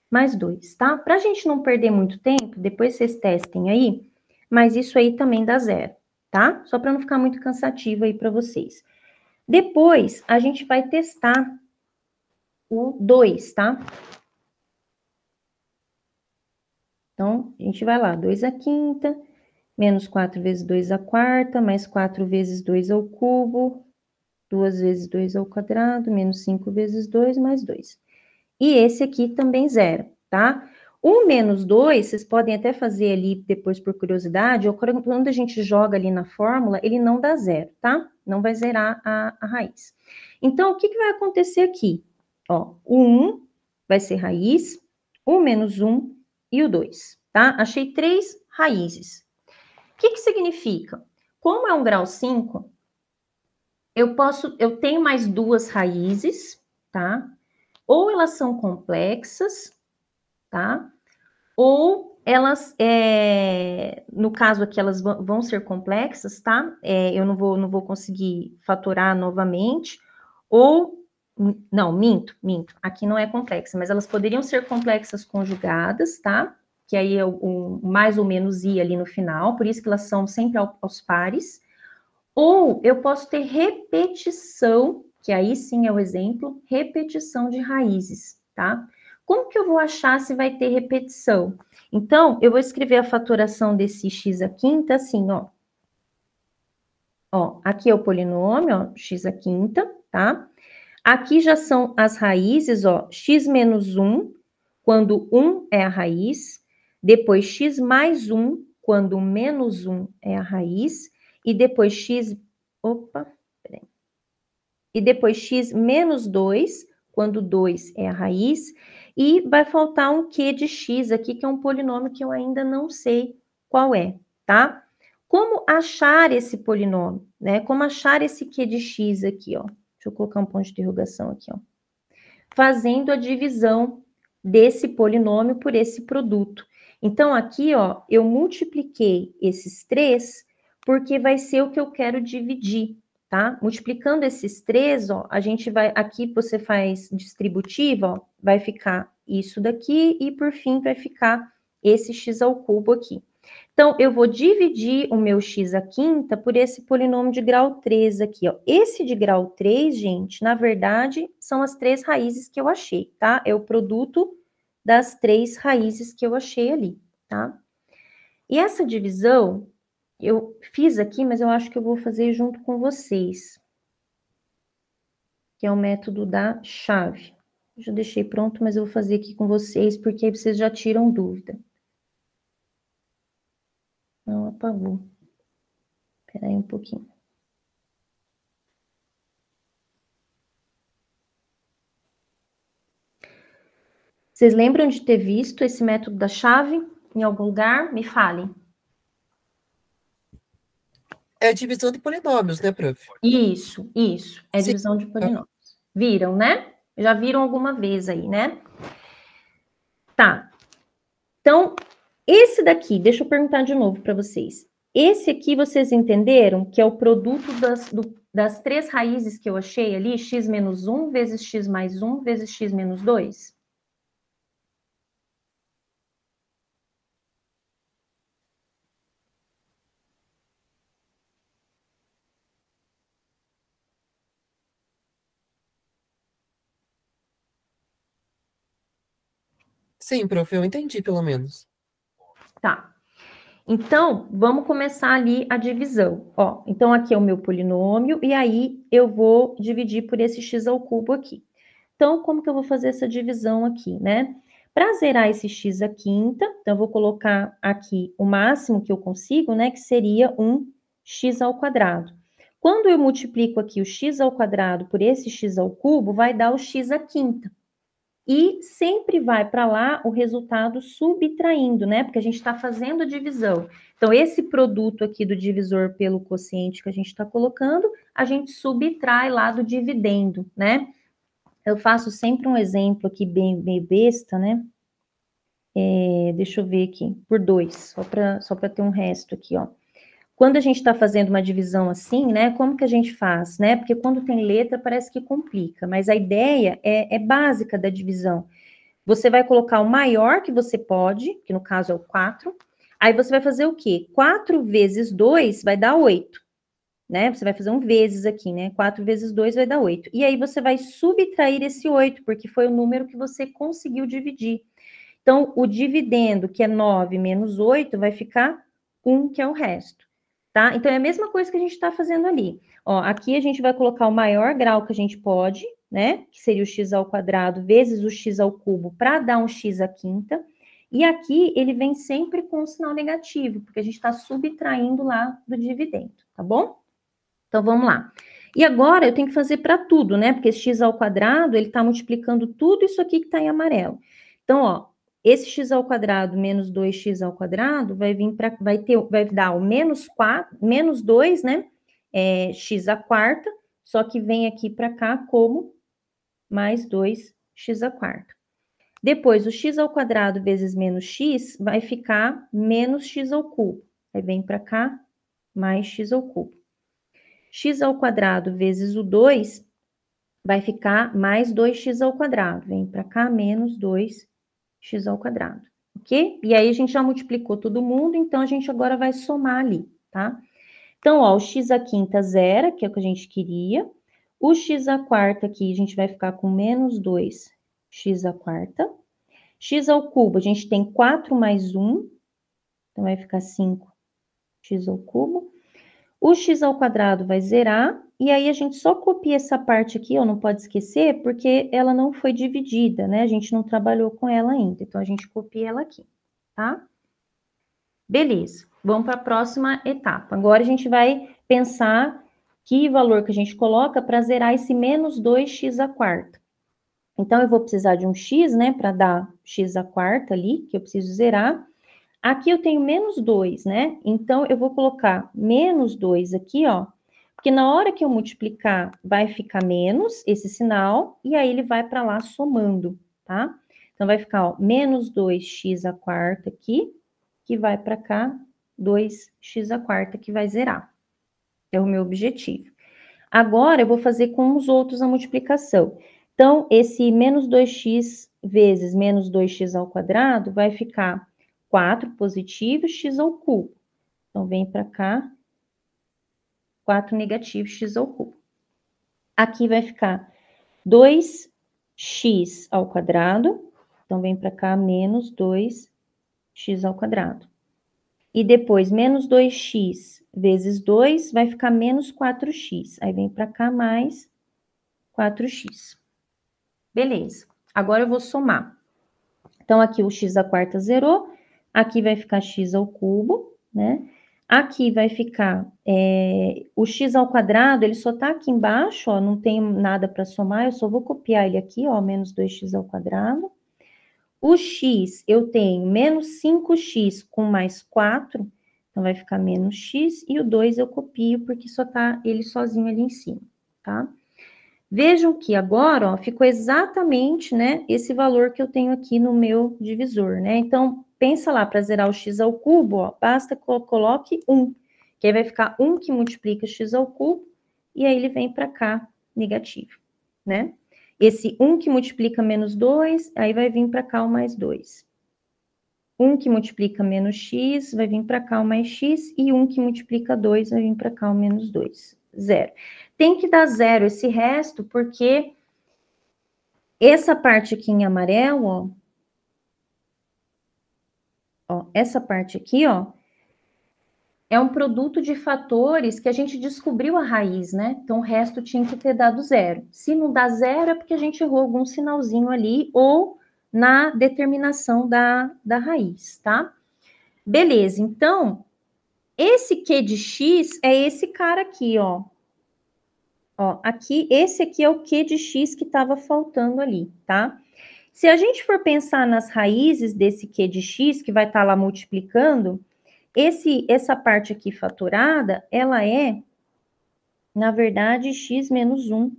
mais 2, tá? Para a gente não perder muito tempo, depois vocês testem aí, mas isso aí também dá zero, tá? Só para não ficar muito cansativo aí para vocês. Depois, a gente vai testar o 2, tá? Então, a gente vai lá, 2 à quinta, menos 4 vezes 2 à quarta, mais 4 vezes 2 ao cubo, 2 vezes 2 ao quadrado, menos 5 vezes 2, mais 2. E esse aqui também zero, tá? O menos 2, vocês podem até fazer ali depois por curiosidade, ou quando a gente joga ali na fórmula, ele não dá zero, tá? Não vai zerar a raiz. Então, o que vai acontecer aqui? Ó, o 1 vai ser raiz, o menos 1 e o 2, tá? Achei 3 raízes. O que significa? Como é um grau 5, eu tenho mais 2 raízes, tá? Ou elas são complexas, tá? Ou elas, no caso aqui, elas vão ser complexas, tá? Eu não vou conseguir fatorar novamente, ou, não, minto, aqui não é complexa, mas elas poderiam ser complexas conjugadas, tá? Que aí é o mais ou menos i ali no final, por isso que elas são sempre aos pares. Ou eu posso ter repetição, que aí sim é o exemplo, repetição de raízes, tá? Como que eu vou achar se vai ter repetição? Então, eu vou escrever a fatoração desse x à quinta assim, ó. Ó, aqui é o polinômio, ó, x à quinta, tá? Aqui já são as raízes, ó, x menos 1, quando 1 é a raiz, depois x mais 1, quando menos 1 é a raiz, e depois x, e depois x menos 2, quando 2 é a raiz, e vai faltar um q de x aqui, que é um polinômio que eu ainda não sei qual é, tá? Como achar esse polinômio, né? Como achar esse q de x aqui, ó? Deixa eu colocar um ponto de interrogação aqui, ó. Fazendo a divisão desse polinômio por esse produto. Então, aqui, ó, eu multipliquei esses 3, porque vai ser o que eu quero dividir, tá? Multiplicando esses 3, ó, a gente vai, aqui você faz distributiva, ó, vai ficar isso daqui, e por fim vai ficar esse x ao cubo aqui. Então, eu vou dividir o meu x à quinta por esse polinômio de grau 3 aqui, ó. Esse de grau 3, gente, na verdade, são as 3 raízes que eu achei, tá? É o produto das 3 raízes que eu achei ali, tá? E essa divisão, eu fiz aqui, mas eu acho que eu vou fazer junto com vocês, que é o método da chave. Eu já deixei pronto, mas eu vou fazer aqui com vocês, porque aí vocês já tiram dúvida. Não apagou. Espera aí um pouquinho. Vocês lembram de ter visto esse método da chave em algum lugar? Me falem. É a divisão de polinômios, né, prof? Isso. É Sim. divisão de polinômios. Viram, né? Já viram alguma vez aí, né? Tá. Então, esse daqui, deixa eu perguntar de novo para vocês. Esse aqui, vocês entenderam que é o produto das 3 raízes que eu achei ali, x menos 1 vezes x mais 1 vezes x menos 2? Sim, prof, eu entendi, pelo menos. Tá. Então, vamos começar ali a divisão. Ó, então aqui é o meu polinômio, e aí eu vou dividir por esse x ao cubo aqui. Então, como que eu vou fazer essa divisão aqui, né? Para zerar esse x à quinta, então eu vou colocar aqui o máximo que eu consigo, né? Que seria um x ao quadrado. Quando eu multiplico aqui o x ao quadrado por esse x ao cubo, vai dar o x à quinta. E sempre vai para lá o resultado subtraindo, né? Porque a gente está fazendo a divisão. Então, esse produto aqui do divisor pelo quociente que a gente está colocando, a gente subtrai lá do dividendo, né? Eu faço sempre um exemplo aqui bem besta, né? Deixa eu ver aqui, por 2, só para ter um resto aqui, ó. Quando a gente está fazendo uma divisão assim, né, como que a gente faz, né? Porque quando tem letra parece que complica, mas a ideia é básica da divisão. Você vai colocar o maior que você pode, que no caso é o 4, aí você vai fazer o quê? 4 vezes 2 vai dar 8, né? Você vai fazer um vezes aqui, né? 4 vezes 2 vai dar 8. E aí você vai subtrair esse 8, porque foi o número que você conseguiu dividir. Então, o dividendo, que é 9 menos 8, vai ficar 1, que é o resto. Tá? Então, é a mesma coisa que a gente está fazendo ali. Ó, aqui a gente vai colocar o maior grau que a gente pode, né? Que seria o x ao quadrado vezes o x ao cubo, para dar um x à quinta. E aqui ele vem sempre com um sinal negativo, porque a gente está subtraindo lá do dividendo, tá bom? Então, vamos lá. E agora eu tenho que fazer para tudo, né? Porque esse x ao quadrado, ele está multiplicando tudo isso aqui que está em amarelo. Então, ó, esse x ao quadrado menos 2x ao quadrado vai dar o menos 2, né? X à quarta, só que vem aqui para cá como mais 2x à quarta. Depois, o x ao quadrado vezes menos x vai ficar menos x ao cubo. Aí vem para cá mais x ao cubo. X ao quadrado vezes o 2 vai ficar mais 2x ao quadrado. Vem para cá menos 2x ao quadrado, ok? E aí a gente já multiplicou todo mundo, então a gente agora vai somar ali, tá? Então, ó, o x à quinta zero, que é o que a gente queria. O x à quarta aqui, a gente vai ficar com menos 2x à quarta. X ao cubo, a gente tem 4 mais 1, então vai ficar 5x ao cubo. O x ao quadrado vai zerar, e aí a gente só copia essa parte aqui, ó, não pode esquecer, porque ela não foi dividida, né? A gente não trabalhou com ela ainda, então a gente copia ela aqui, tá? Beleza, vamos para a próxima etapa. Agora a gente vai pensar que valor que a gente coloca para zerar esse menos 2x à quarta. Então, eu vou precisar de um x, né, para dar x à quarta ali, que eu preciso zerar. Aqui eu tenho menos 2, né? Então, eu vou colocar menos 2 aqui, ó, porque na hora que eu multiplicar, vai ficar menos esse sinal, e aí ele vai para lá somando, tá? Então, vai ficar, ó, menos 2x à quarta aqui, que vai para cá, 2x à quarta, que vai zerar. É o meu objetivo. Agora, eu vou fazer com os outros a multiplicação. Então, esse menos 2x vezes menos 2x ao quadrado vai ficar 4 positivo, x ao cubo. Então, vem para cá, 4 negativo, x ao cubo. Aqui vai ficar 2x ao quadrado. Então, vem para cá, menos 2x ao quadrado. E depois, menos 2x vezes 2 vai ficar menos 4x. Aí, vem para cá, mais 4x. Beleza. Agora, eu vou somar. Então, aqui o x à quarta zerou. Aqui vai ficar x ao cubo, né? Aqui vai ficar o x ao quadrado, ele só tá aqui embaixo, ó, não tem nada para somar, eu só vou copiar ele aqui, ó, menos 2x ao quadrado. O x, eu tenho menos 5x com mais 4, então vai ficar menos x, e o 2 eu copio, porque só tá ele sozinho ali em cima, tá? Vejam que agora, ó, ficou exatamente, né, esse valor que eu tenho aqui no meu divisor, né? Então, pensa lá, para zerar o x ao cubo, ó, basta que eu coloque 1, que aí vai ficar 1 que multiplica x ao cubo, e aí ele vem para cá, negativo, né? Esse 1 que multiplica menos 2, aí vai vir para cá o mais 2. 1 que multiplica menos x, vai vir para cá o mais x, e 1 que multiplica 2, vai vir para cá o menos 2. Zero. Tem que dar zero esse resto, porque essa parte aqui em amarelo, ó, essa parte aqui, ó, é um produto de fatores que a gente descobriu a raiz, né? Então, o resto tinha que ter dado zero. Se não dá zero, é porque a gente errou algum sinalzinho ali, ou na determinação da raiz, tá? Beleza, então, esse Q de x é esse cara aqui, ó. Ó, aqui, esse aqui é o Q de x que estava faltando ali, tá? Se a gente for pensar nas raízes desse Q de x, que vai estar lá multiplicando, essa parte aqui fatorada, ela é, na verdade, x menos 1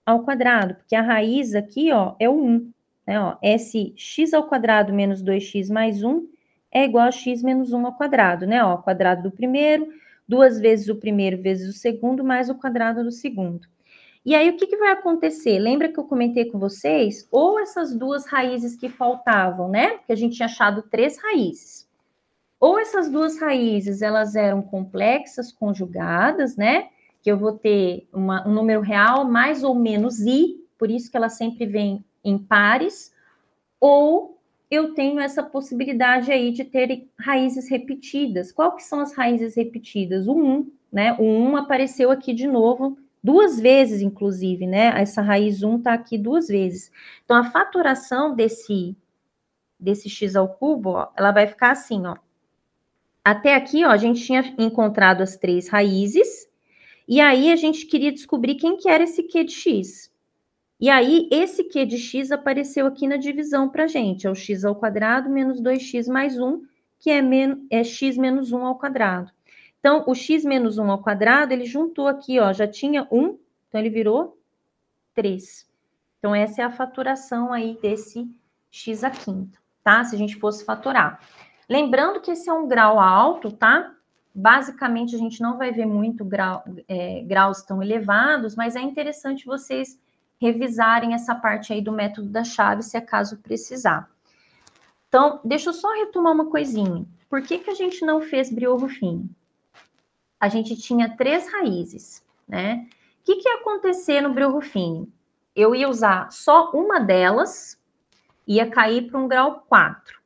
ao quadrado, porque a raiz aqui, ó, é o 1, né, ó, esse x ao quadrado menos 2x mais 1 é igual a x menos 1 ao quadrado, né, ó, quadrado do primeiro, 2 vezes o primeiro vezes o segundo, mais o quadrado do segundo. E aí, o que vai acontecer? Lembra que eu comentei com vocês? Ou essas duas raízes que faltavam, né? Que a gente tinha achado 3 raízes. Ou essas duas raízes, elas eram complexas, conjugadas, né? Que eu vou ter um número real mais ou menos i, por isso que ela sempre vem em pares. Ou eu tenho essa possibilidade aí de ter raízes repetidas. Qual que são as raízes repetidas? O 1, né? O 1 apareceu aqui de novo, 2 vezes, inclusive, né? Essa raiz 1 está aqui 2 vezes. Então, a fatoração desse x ao cubo, ó, ela vai ficar assim, ó. Até aqui, ó, a gente tinha encontrado as 3 raízes, e aí a gente queria descobrir quem que era esse Q de x. E aí, esse Q de x apareceu aqui na divisão para a gente. É o x ao quadrado menos 2x mais 1, que é x menos 1 ao quadrado. Então, o x menos 1 ao quadrado, ele juntou aqui, ó, já tinha 1, então ele virou 3. Então, essa é a faturação aí desse x à quinta, tá? Se a gente fosse fatorar. Lembrando que esse é um grau alto, tá? Basicamente, a gente não vai ver muito graus tão elevados, mas é interessante vocês revisarem essa parte aí do método da chave, se acaso precisar. Então, deixa eu só retomar uma coisinha. Por que a gente não fez Briot-Ruffini? A gente tinha 3 raízes, né? O que ia acontecer no Briot-Ruffini? Eu ia usar só uma delas, ia cair para um grau 4.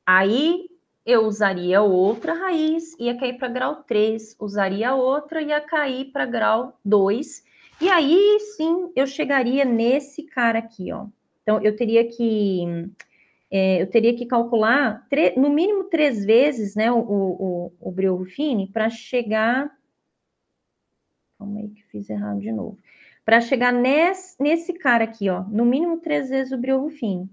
Aí, eu usaria outra raiz, ia cair para grau 3, usaria outra, ia cair para grau 2, e aí, sim, eu chegaria nesse cara aqui, ó. Então, eu teria que calcular, no mínimo 3 vezes, né, o Briot-Ruffini, para chegar... Calma aí que fiz errado de novo. Para chegar nesse cara aqui, ó, no mínimo 3 vezes o Briot-Ruffini.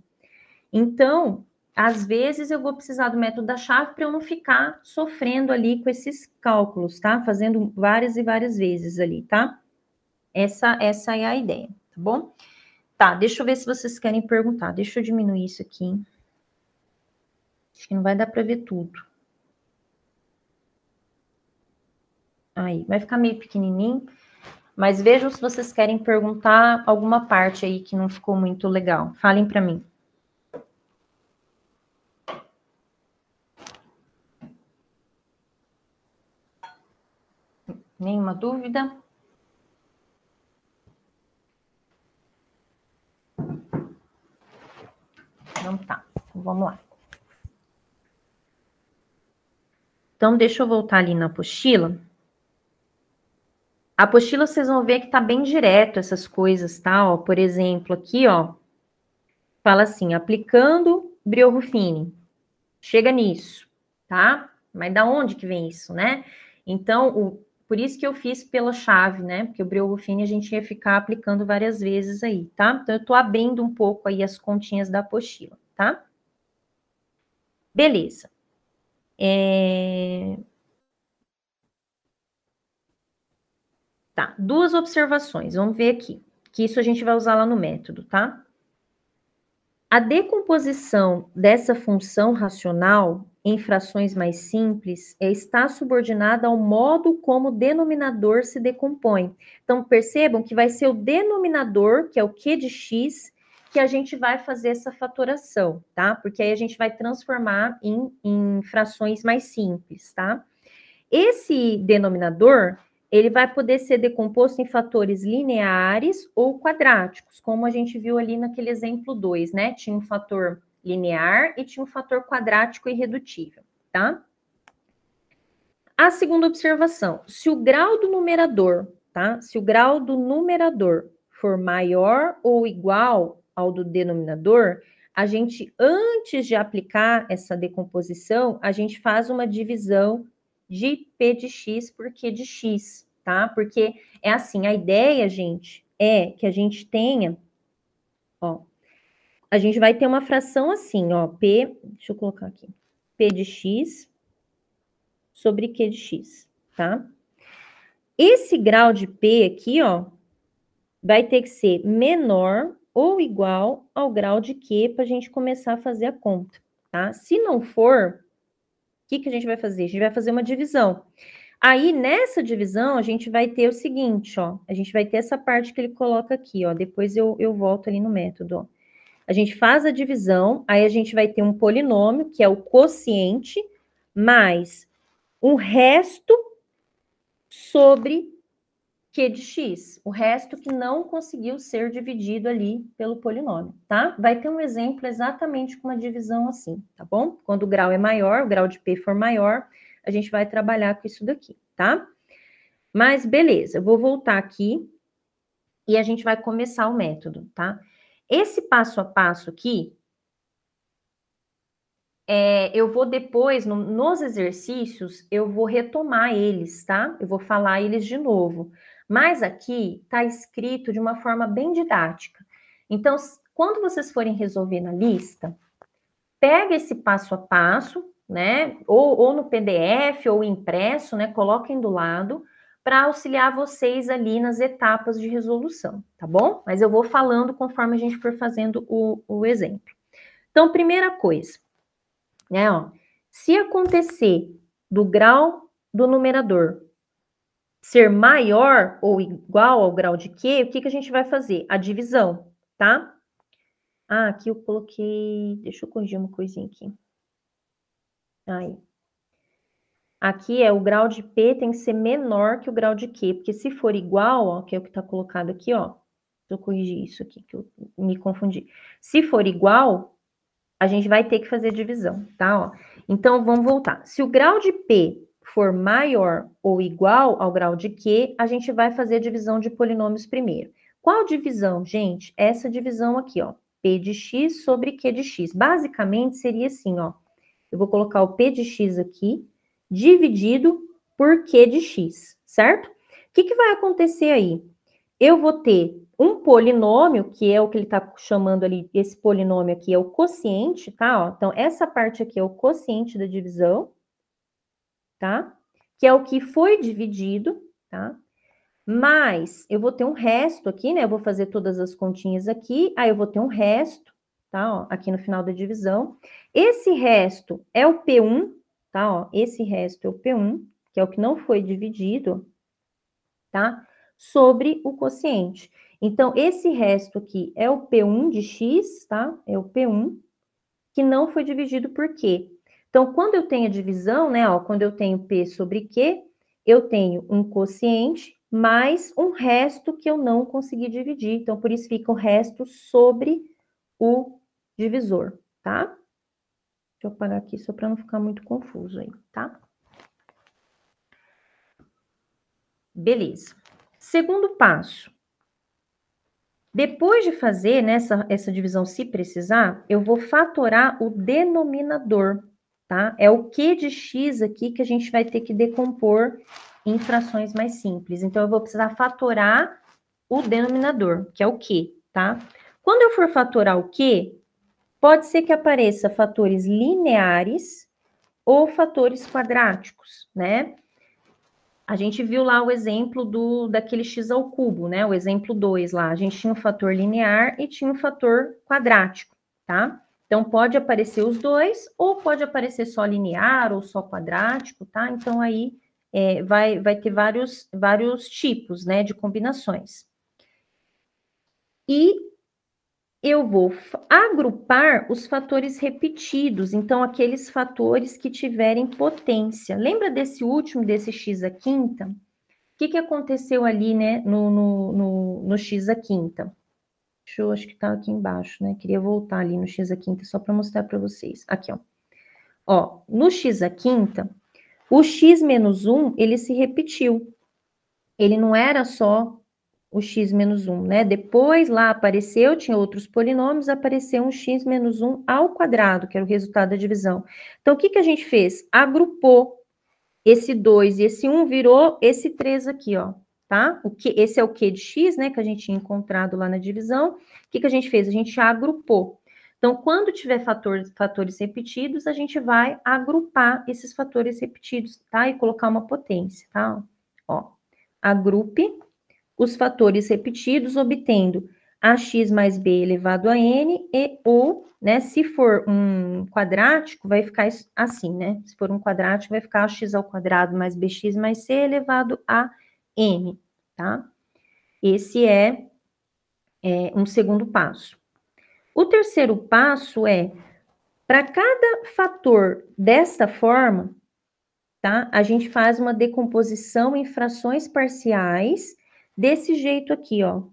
Então, às vezes, eu vou precisar do método da chave para eu não ficar sofrendo ali com esses cálculos, tá? Fazendo várias e várias vezes ali, tá? Essa é a ideia, tá bom? Tá, deixa eu ver se vocês querem perguntar. Deixa eu diminuir isso aqui. Acho que não vai dar para ver tudo. Aí, vai ficar meio pequenininho, mas vejam se vocês querem perguntar alguma parte aí que não ficou muito legal. Falem para mim. Nenhuma dúvida? Não tá. Então, vamos lá. Então, deixa eu voltar ali na apostila. A apostila, vocês vão ver que tá bem direto essas coisas, tá? Ó, por exemplo, aqui, ó, fala assim, aplicando Briorufine. Chega nisso, tá? Mas da onde que vem isso, né? Então, por isso que eu fiz pela chave, né? Porque o Briorufine a gente ia ficar aplicando várias vezes aí, tá? Então, eu tô abrindo um pouco aí as continhas da apostila, tá? Beleza. Tá, duas observações, vamos ver aqui, que isso a gente vai usar lá no método, tá? A decomposição dessa função racional em frações mais simples está subordinada ao modo como o denominador se decompõe. Então, percebam que vai ser o denominador, que é o Q de x, que a gente vai fazer essa fatoração, tá? Porque aí a gente vai transformar em frações mais simples, tá? Esse denominador, ele vai poder ser decomposto em fatores lineares ou quadráticos, como a gente viu ali naquele exemplo 2, né? Tinha um fator linear e tinha um fator quadrático irredutível, tá? A segunda observação, se o grau do numerador, tá? Se o grau do numerador for maior ou igual ao do denominador, a gente, antes de aplicar essa decomposição, a gente faz uma divisão de P de x por Q de x, tá? Porque é assim, a ideia, gente, é que a gente tenha, ó, a gente vai ter uma fração assim, ó, P, deixa eu colocar aqui, P de x sobre Q de x, tá? Esse grau de P aqui, ó, vai ter que ser menor ou igual ao grau de Q para a gente começar a fazer a conta, tá? Se não for, o que a gente vai fazer? A gente vai fazer uma divisão. Aí, nessa divisão, a gente vai ter o seguinte, ó. A gente vai ter essa parte que ele coloca aqui, ó. Depois eu volto ali no método, ó. A gente faz a divisão, aí a gente vai ter um polinômio, que é o quociente, mais um resto sobre Q de x. O resto que não conseguiu ser dividido ali pelo polinômio, tá? Vai ter um exemplo exatamente com uma divisão assim, tá bom? Quando o grau é maior, o grau de P for maior, a gente vai trabalhar com isso daqui, tá? Mas beleza, eu vou voltar aqui e a gente vai começar o método, tá? Esse passo a passo aqui, eu vou depois, nos exercícios, eu vou retomar eles, tá? Eu vou falar eles de novo. Mas aqui está escrito de uma forma bem didática. Então, quando vocês forem resolver na lista, pega esse passo a passo, né? Ou no PDF ou impresso, né? Coloquem do lado para auxiliar vocês ali nas etapas de resolução, tá bom? Mas eu vou falando conforme a gente for fazendo o exemplo. Então, primeira coisa, né? Ó, se acontecer do grau do numerador ser maior ou igual ao grau de Q, o que a gente vai fazer? A divisão, tá? Ah, aqui eu coloquei... Deixa eu corrigir uma coisinha aqui. Aí. Aqui o grau de P tem que ser menor que o grau de Q, porque se for igual, ó, que é o que está colocado aqui, ó. Deixa eu corrigir isso aqui, que eu me confundi. Se for igual, a gente vai ter que fazer divisão, tá? Ó. Então, vamos voltar. Se o grau de P for maior ou igual ao grau de Q, a gente vai fazer a divisão de polinômios primeiro. Qual divisão, gente? Essa divisão aqui, ó. P de x sobre Q de x. Basicamente, seria assim, ó. Eu vou colocar o P de x aqui, dividido por Q de x, certo? O que vai acontecer aí? Eu vou ter um polinômio, que é o que ele está chamando ali, esse polinômio aqui é o quociente, tá? Ó, então, essa parte aqui é o quociente da divisão, tá? Que é o que foi dividido, tá? Mas eu vou ter um resto aqui, né? Eu vou fazer todas as continhas aqui, aí eu vou ter um resto, tá? Ó, aqui no final da divisão. Esse resto é o P1, tá? Ó, esse resto é o P1, que é o que não foi dividido, tá? Sobre o quociente. Então, esse resto aqui é o P1 de x, tá? É o P1, que não foi dividido por Q. Então, quando eu tenho a divisão, né, ó, quando eu tenho P sobre Q, eu tenho um quociente mais um resto que eu não consegui dividir. Então, por isso fica o resto sobre o divisor, tá? Deixa eu apagar aqui só para não ficar muito confuso aí, tá? Beleza. Segundo passo. Depois de fazer, né, essa divisão, se precisar, eu vou fatorar o denominador, tá? É o Q de X aqui que a gente vai ter que decompor em frações mais simples. Então, eu vou precisar fatorar o denominador, que é o Q, tá? Quando eu for fatorar o Q, pode ser que apareça fatores lineares ou fatores quadráticos, né? A gente viu lá o exemplo daquele x ao cubo, né? O exemplo 2 lá. A gente tinha um fator linear e tinha um fator quadrático, tá? Então, pode aparecer os dois, ou pode aparecer só linear ou só quadrático, tá? Então, aí vai ter vários tipos, né, de combinações. E eu vou agrupar os fatores repetidos, então, aqueles fatores que tiverem potência. Lembra desse último, desse x à quinta? O que aconteceu ali, né, no x à quinta? Deixa eu, acho que tá aqui embaixo, né? Queria voltar ali no x à quinta só para mostrar para vocês. Aqui, ó. Ó, no x à quinta, o x menos 1, ele se repetiu. Ele não era só o x menos 1, né? Depois lá apareceu, tinha outros polinômios, apareceu um x menos 1 ao quadrado, que era o resultado da divisão. Então, o que a gente fez? Agrupou esse 2 e esse 1 virou esse 3 aqui, ó, tá? Esse é o Q de X, né, que a gente tinha encontrado lá na divisão. O que a gente fez? A gente agrupou. Então, quando tiver fatores repetidos, a gente vai agrupar esses fatores repetidos, tá? E colocar uma potência, tá? Ó, agrupe os fatores repetidos, obtendo ax mais b elevado a n e ou, né, se for um quadrático, vai ficar assim, né? Se for um quadrático, vai ficar ax ao quadrado mais bx mais c elevado a n, tá? Esse é um segundo passo. O terceiro passo é, para cada fator desta forma, tá? A gente faz uma decomposição em frações parciais desse jeito aqui, ó.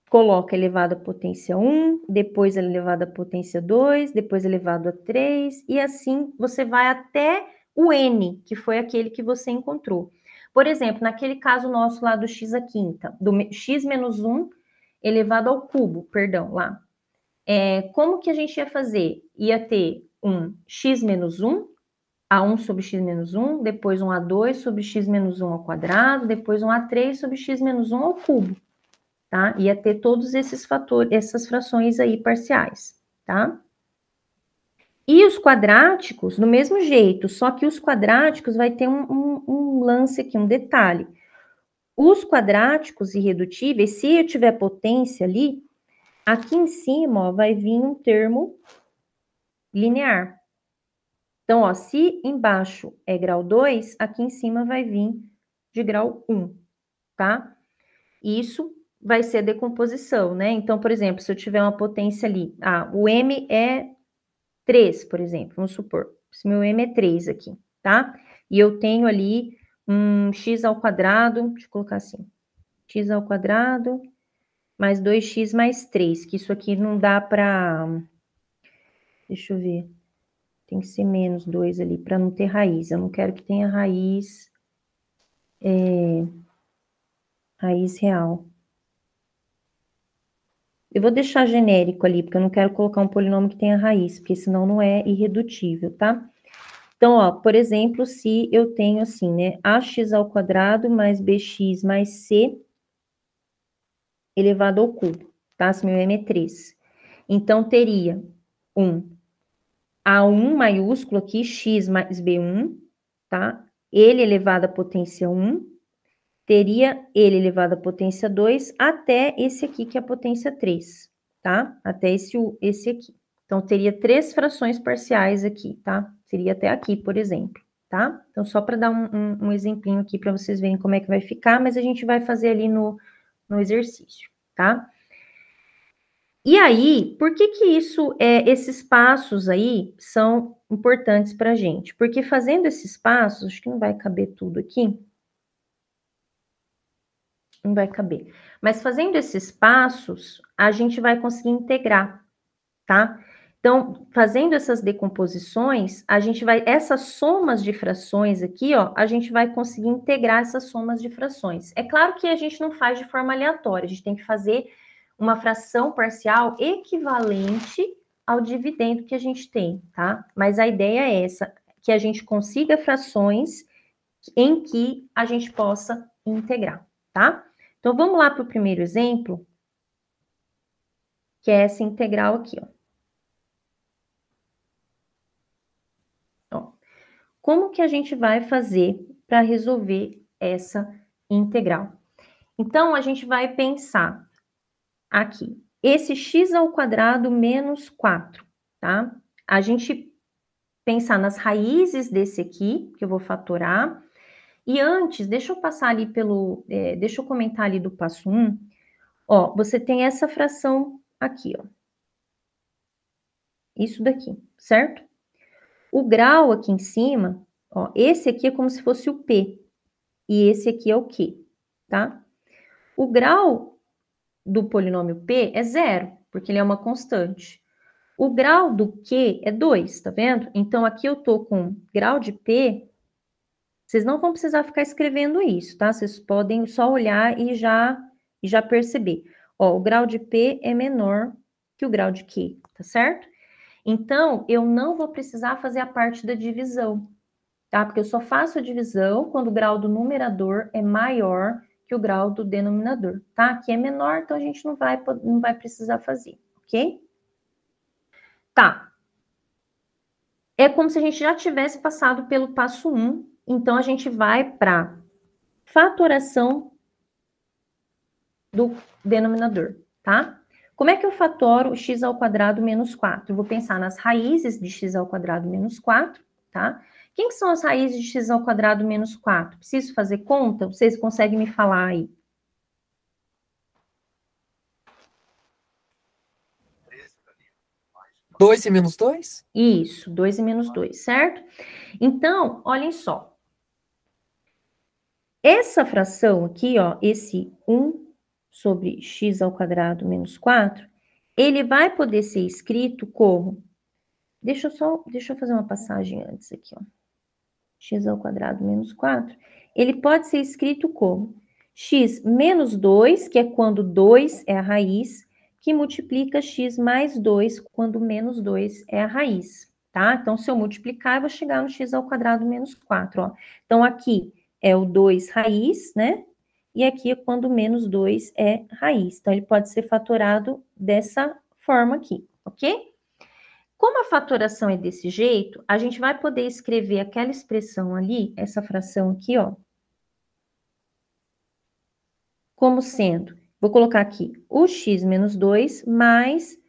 Coloca elevado à potência 1, depois elevado à potência 2, depois elevado a 3, e assim você vai até o n, que foi aquele que você encontrou. Por exemplo, naquele caso nosso lá do x à quinta, do x menos 1 elevado ao cubo, perdão, lá. Como que a gente ia fazer? Ia ter um x menos 1, a1 sobre x menos 1, depois um a2 sobre x menos 1 ao quadrado, depois um a3 sobre x menos 1 ao cubo. Tá? Ia ter todos esses fatores, essas frações aí parciais, tá? E os quadráticos, do mesmo jeito, só que os quadráticos vai ter um lance aqui, um detalhe. Os quadráticos irredutíveis, se eu tiver potência ali, aqui em cima, ó, vai vir um termo linear. Então, ó, se embaixo é grau 2, aqui em cima vai vir de grau 1, tá? Isso vai ser a decomposição, né? Então, por exemplo, se eu tiver uma potência ali, o M é 3, por exemplo, vamos supor, se meu M é 3 aqui, tá? E eu tenho ali um x ao quadrado, deixa eu colocar assim, x ao quadrado mais 2x mais 3, que isso aqui não dá para, deixa eu ver, tem que ser menos 2 ali, para não ter raiz, eu não quero que tenha raiz, raiz real. Eu vou deixar genérico ali, porque eu não quero colocar um polinômio que tenha raiz, porque senão não é irredutível, tá? Então, ó, por exemplo, se eu tenho assim, né, ax ao quadrado mais bx mais c elevado ao cubo, tá? Se meu m é 3. Então, teria um A1 maiúsculo aqui, x mais B1, tá? Ele elevado à potência 1, teria ele elevado à potência 2 até esse aqui, que é a potência 3, tá? Até esse aqui. Então, teria 3 frações parciais aqui, tá? Seria até aqui, por exemplo, tá? Então, só para dar um exemplinho aqui para vocês verem como é que vai ficar, mas a gente vai fazer ali no exercício, tá? E aí, por que que esses passos aí são importantes para a gente? Porque fazendo esses passos, acho que não vai caber tudo aqui. Não vai caber. Mas fazendo esses passos, a gente vai conseguir integrar, tá? Então, fazendo essas decomposições, essas somas de frações aqui, ó, a gente vai conseguir integrar essas somas de frações. É claro que a gente não faz de forma aleatória, a gente tem que fazer uma fração parcial equivalente ao dividendo que a gente tem, tá? Mas a ideia é essa, que a gente consiga frações em que a gente possa integrar, tá? Então, vamos lá para o primeiro exemplo, que é essa integral aqui, ó. Como que a gente vai fazer para resolver essa integral? Então, a gente vai pensar aqui, esse x ao quadrado menos 4, tá? A gente pensar nas raízes desse aqui, que eu vou fatorar, e antes, deixa eu passar ali deixa eu comentar ali do passo 1, ó, você tem essa fração aqui, ó. Isso daqui, certo? O grau aqui em cima, ó, esse aqui é como se fosse o P, e esse aqui é o Q, tá? O grau do polinômio P é 0, porque ele é uma constante. O grau do Q é 2, tá vendo? Então, aqui eu tô com grau de P, vocês não vão precisar ficar escrevendo isso, tá? Vocês podem só olhar e já perceber. Ó, o grau de P é menor que o grau de Q, tá certo? Então, eu não vou precisar fazer a parte da divisão, tá? Porque eu só faço a divisão quando o grau do numerador é maior que o grau do denominador, tá? Aqui é menor, então a gente não vai precisar fazer, ok? Tá. É como se a gente já tivesse passado pelo passo 1, então a gente vai para fatoração do denominador, tá? Como é que eu fatoro x ao quadrado menos 4? Eu vou pensar nas raízes de x ao quadrado menos 4, tá? Quem que são as raízes de x ao quadrado menos 4? Preciso fazer conta? Vocês conseguem me falar aí? 2 e menos 2? Isso, 2 e menos 2, certo? Então, olhem só. Essa fração aqui, ó, esse 1 sobre x ao quadrado menos 4, ele vai poder ser escrito como... Deixa eu fazer uma passagem antes aqui, ó. X ao quadrado menos 4. Ele pode ser escrito como x menos 2, que é quando 2 é a raiz, que multiplica x mais 2, quando menos 2 é a raiz, tá? Então, se eu multiplicar, eu vou chegar no x ao quadrado menos 4, ó. Então, aqui é o 2 raiz, né? E aqui é quando menos 2 é raiz. Então, ele pode ser fatorado dessa forma aqui, ok? Como a fatoração é desse jeito, a gente vai poder escrever aquela expressão ali, essa fração aqui, ó, como sendo, vou colocar aqui, o x menos 2 mais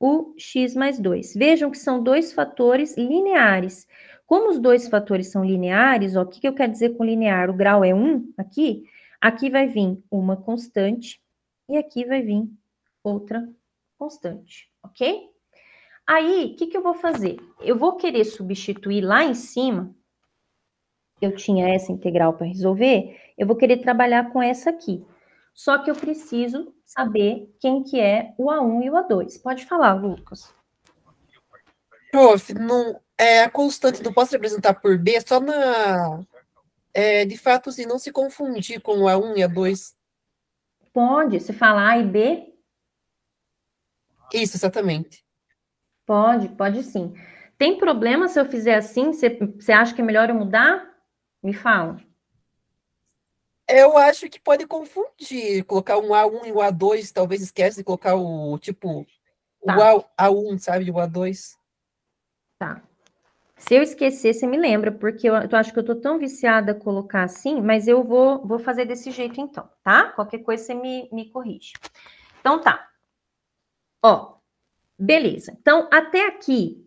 o x mais 2. Vejam que são dois fatores lineares. Como os dois fatores são lineares, ó, o que eu quero dizer com linear? O grau é 1 aqui, aqui vai vir uma constante e aqui vai vir outra constante, ok? Aí, o que eu vou fazer? Eu vou querer substituir lá em cima, eu tinha essa integral para resolver, eu vou querer trabalhar com essa aqui. Só que eu preciso saber quem que é o A1 e o A2. Pode falar, Lucas. Prof, não, a constante não posso representar por B, só de fato, assim, não se confundir com o A1 e A2. Pode, você fala A e B? Isso, exatamente. Pode sim. Tem problema se eu fizer assim? Você acha que é melhor eu mudar? Me fala. Eu acho que pode confundir, colocar um A1 e o A2, talvez esquece de colocar o, tipo, o Tá. A1, sabe, e o A2. Tá. Se eu esquecer, você me lembra, porque eu acho que eu tô tão viciada a colocar assim, mas eu vou fazer desse jeito então, tá? Qualquer coisa você me corrige. Então tá. Ó, beleza. Então, até aqui,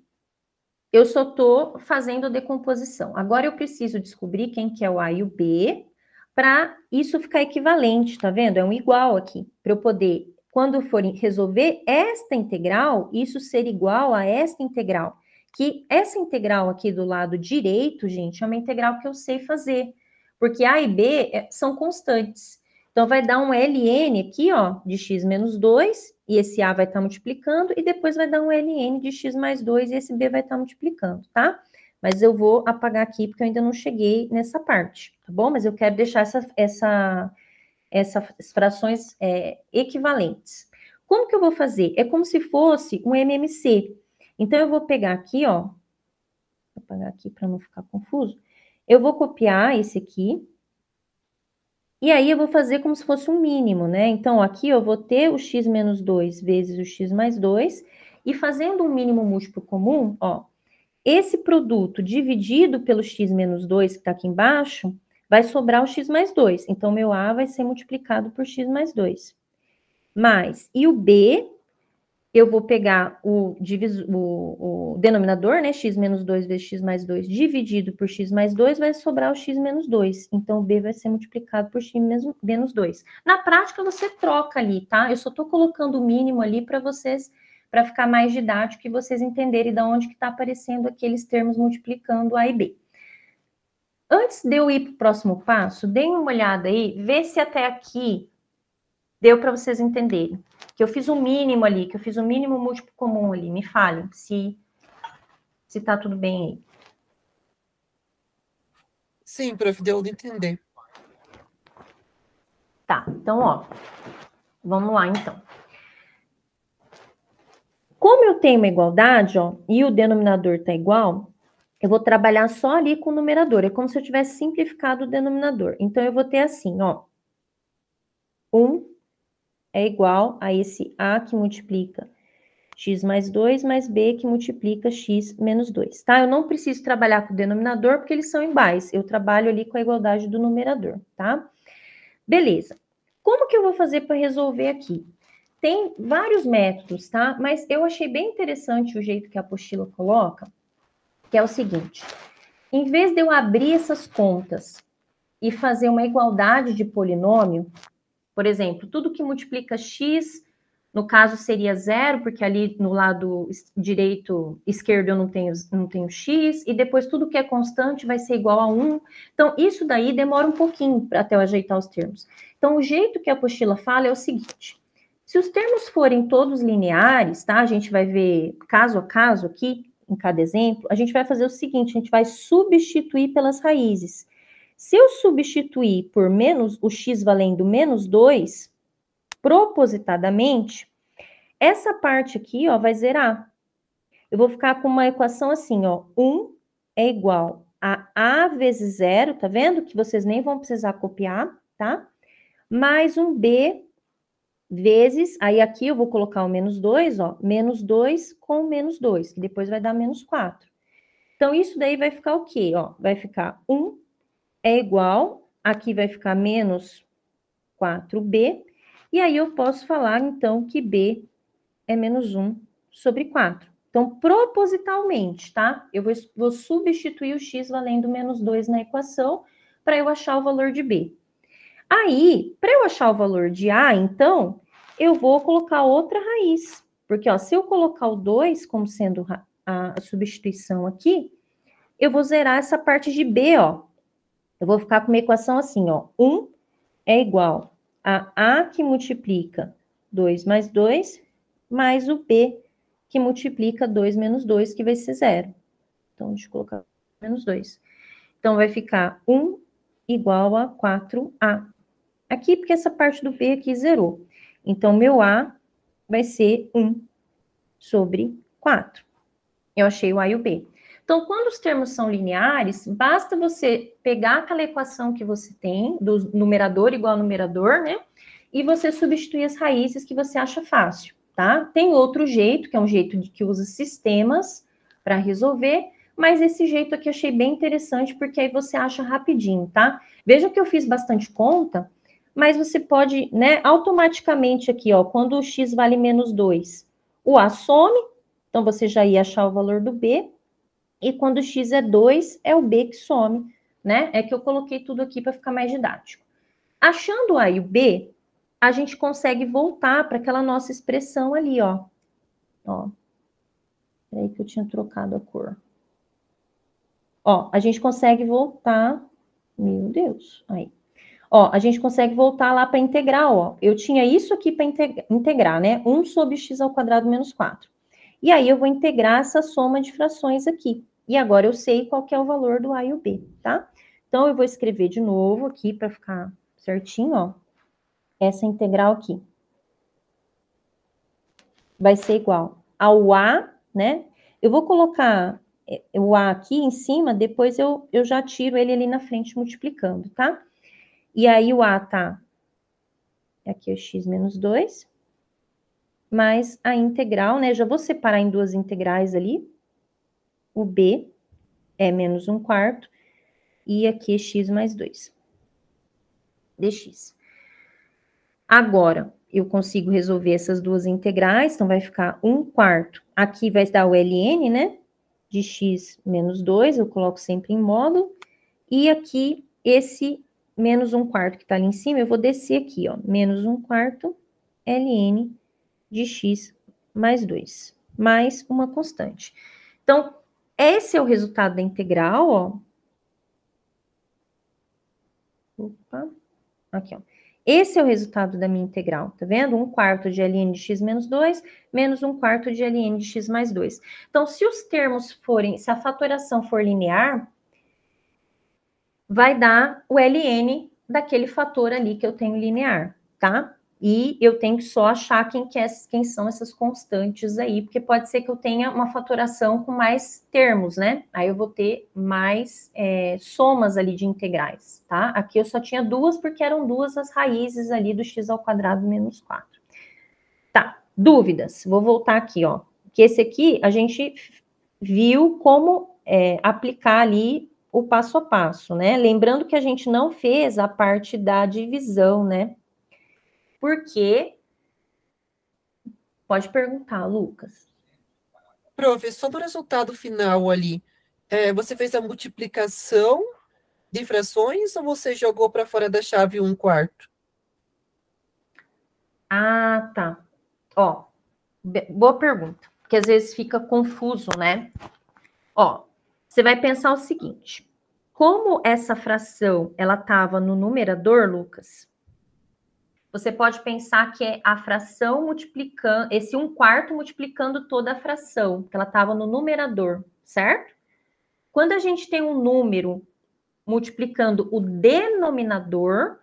eu só tô fazendo a decomposição. Agora eu preciso descobrir quem que é o A e o B, para isso ficar equivalente, tá vendo? É um igual aqui, para eu poder quando forem resolver esta integral, isso ser igual a esta integral. Que essa integral aqui do lado direito, gente, é uma integral que eu sei fazer. Porque A e B são constantes. Então, vai dar um ln aqui, ó, de x menos 2, e esse A vai estar multiplicando, e depois vai dar um ln de x mais 2, e esse B vai estar multiplicando, tá? Mas eu vou apagar aqui, porque eu ainda não cheguei nessa parte, tá bom? Mas eu quero deixar essas frações equivalentes. Como que eu vou fazer? É como se fosse um MMC. Então, eu vou pegar aqui, ó, vou apagar aqui para não ficar confuso. Eu vou copiar esse aqui, e aí eu vou fazer como se fosse um mínimo, né? Então, aqui eu vou ter o x menos 2 vezes o x mais 2, e fazendo um mínimo múltiplo comum, ó, esse produto dividido pelo x menos 2, que está aqui embaixo, vai sobrar o x mais 2. Então, meu A vai ser multiplicado por x mais 2. E o B, eu vou pegar o denominador, né? X menos 2 vezes x mais 2 dividido por x mais 2, vai sobrar o x menos 2. Então, o B vai ser multiplicado por x menos 2. Na prática, você troca ali, tá? Eu só estou colocando o mínimo ali para vocês, para ficar mais didático e vocês entenderem de onde que está aparecendo aqueles termos multiplicando A e B. Antes de eu ir para o próximo passo, deem uma olhada aí, vê se até aqui deu para vocês entenderem. Que eu fiz o mínimo ali, que eu fiz o mínimo múltiplo comum ali. Me falem se tá tudo bem aí. Sim, prof, deu de entender. Tá, então, ó, vamos lá, então. Como eu tenho uma igualdade, ó, e o denominador tá igual, eu vou trabalhar só ali com o numerador. É como se eu tivesse simplificado o denominador. Então, eu vou ter assim, ó, 1 é igual a esse A que multiplica x mais 2 mais B que multiplica x menos 2, tá? Eu não preciso trabalhar com o denominador porque eles são iguais. Eu trabalho ali com a igualdade do numerador, tá? Beleza. Como que eu vou fazer para resolver aqui? Tem vários métodos, tá? Mas eu achei bem interessante o jeito que a apostila coloca, que é o seguinte. Em vez de eu abrir essas contas e fazer uma igualdade de polinômio, por exemplo, tudo que multiplica x, no caso seria 0, porque ali no lado esquerdo eu não tenho x, e depois tudo que é constante vai ser igual a 1. Então, isso daí demora um pouquinho até eu ajeitar os termos. Então, o jeito que a apostila fala é o seguinte: se os termos forem todos lineares, tá? A gente vai ver caso a caso aqui, em cada exemplo, a gente vai fazer o seguinte, a gente vai substituir pelas raízes. Se eu substituir por o x valendo menos 2, propositadamente, essa parte aqui, ó, vai zerar. Eu vou ficar com uma equação assim, ó, 1 é igual a A vezes 0, tá vendo? Que vocês nem vão precisar copiar, tá? Mais um B vezes, aí aqui eu vou colocar o menos 2, ó, menos 2 com menos 2, que depois vai dar menos 4. Então, isso daí vai ficar o quê? Ó, vai ficar 1 é igual, aqui vai ficar menos 4b, e aí eu posso falar, então, que b é menos 1 sobre 4. Então, propositalmente, tá? Eu vou substituir o x valendo menos 2 na equação para eu achar o valor de b. Aí, para eu achar o valor de a, então, eu vou colocar outra raiz. Porque, ó, se eu colocar o 2 como sendo a substituição aqui, eu vou zerar essa parte de b, ó. Eu vou ficar com uma equação assim, ó. 1 é igual a A que multiplica 2 mais 2, mais o B que multiplica 2 menos 2, que vai ser 0. Então, deixa eu colocar menos 2. Então, vai ficar 1 igual a 4A. Aqui, porque essa parte do B aqui zerou. Então, meu A vai ser 1 sobre 4. Eu achei o A e o B. Então, quando os termos são lineares, basta você pegar aquela equação que você tem, do numerador igual ao numerador, né? E você substituir as raízes que você acha fácil, tá? Tem outro jeito, que é um jeito que usa sistemas para resolver, mas esse jeito aqui eu achei bem interessante, porque aí você acha rapidinho, tá? Veja que eu fiz bastante conta, mas você pode, né, automaticamente aqui, ó, quando o x vale menos 2, o A some, então você já ia achar o valor do B, e quando x é 2, é o B que some, né? É que eu coloquei tudo aqui para ficar mais didático. Achando o A e o B, a gente consegue voltar para aquela nossa expressão ali, ó. Ó. Peraí que eu tinha trocado a cor. Ó, a gente consegue voltar. Meu Deus, aí. Ó, a gente consegue voltar lá para integral, ó. Eu tinha isso aqui para integrar, né? 1 sobre x ao quadrado menos 4. E aí eu vou integrar essa soma de frações aqui. E agora eu sei qual que é o valor do A e o B, tá? Então eu vou escrever de novo aqui para ficar certinho, ó. Essa integral aqui vai ser igual ao A, né? Eu vou colocar o A aqui em cima, depois eu já tiro ele ali na frente multiplicando, tá? E aí o A tá, aqui é o x menos 2, mais a integral, né? Já vou separar em duas integrais ali. O B é menos 1/4, e aqui é x mais 2, dx. Agora, eu consigo resolver essas duas integrais, então vai ficar 1/4. Aqui vai dar o ln, né? De x menos 2, eu coloco sempre em módulo. E aqui, esse menos 1/4 que tá ali em cima, eu vou descer aqui, ó. Menos 1/4 ln de x mais 2, mais uma constante. Então, esse é o resultado da integral, ó. Opa, aqui, ó. Esse é o resultado da minha integral, tá vendo? 1/4 de ln de x menos 2, menos 1/4 de ln de x mais 2. Então, se os termos forem, se a fatoração for linear, vai dar o ln daquele fator ali que eu tenho linear, tá? E eu tenho que só achar quem são essas constantes aí, porque pode ser que eu tenha uma fatoração com mais termos, né? Aí eu vou ter mais somas ali de integrais, tá? Aqui eu só tinha duas, porque eram duas as raízes ali do x ao quadrado menos 4. Tá, dúvidas? Vou voltar aqui, ó. Que esse aqui a gente viu como aplicar ali o passo a passo, né? Lembrando que a gente não fez a parte da divisão, né? Porque pode perguntar, Lucas. Prof, só do resultado final ali, você fez a multiplicação de frações ou você jogou para fora da chave 1/4? Ah, tá. Ó, boa pergunta, porque às vezes fica confuso, né? Ó, você vai pensar o seguinte: como essa fração ela estava no numerador, Lucas, você pode pensar que é a fração multiplicando, esse 1/4 multiplicando toda a fração, que ela estava no numerador, certo? Quando a gente tem um número multiplicando o denominador,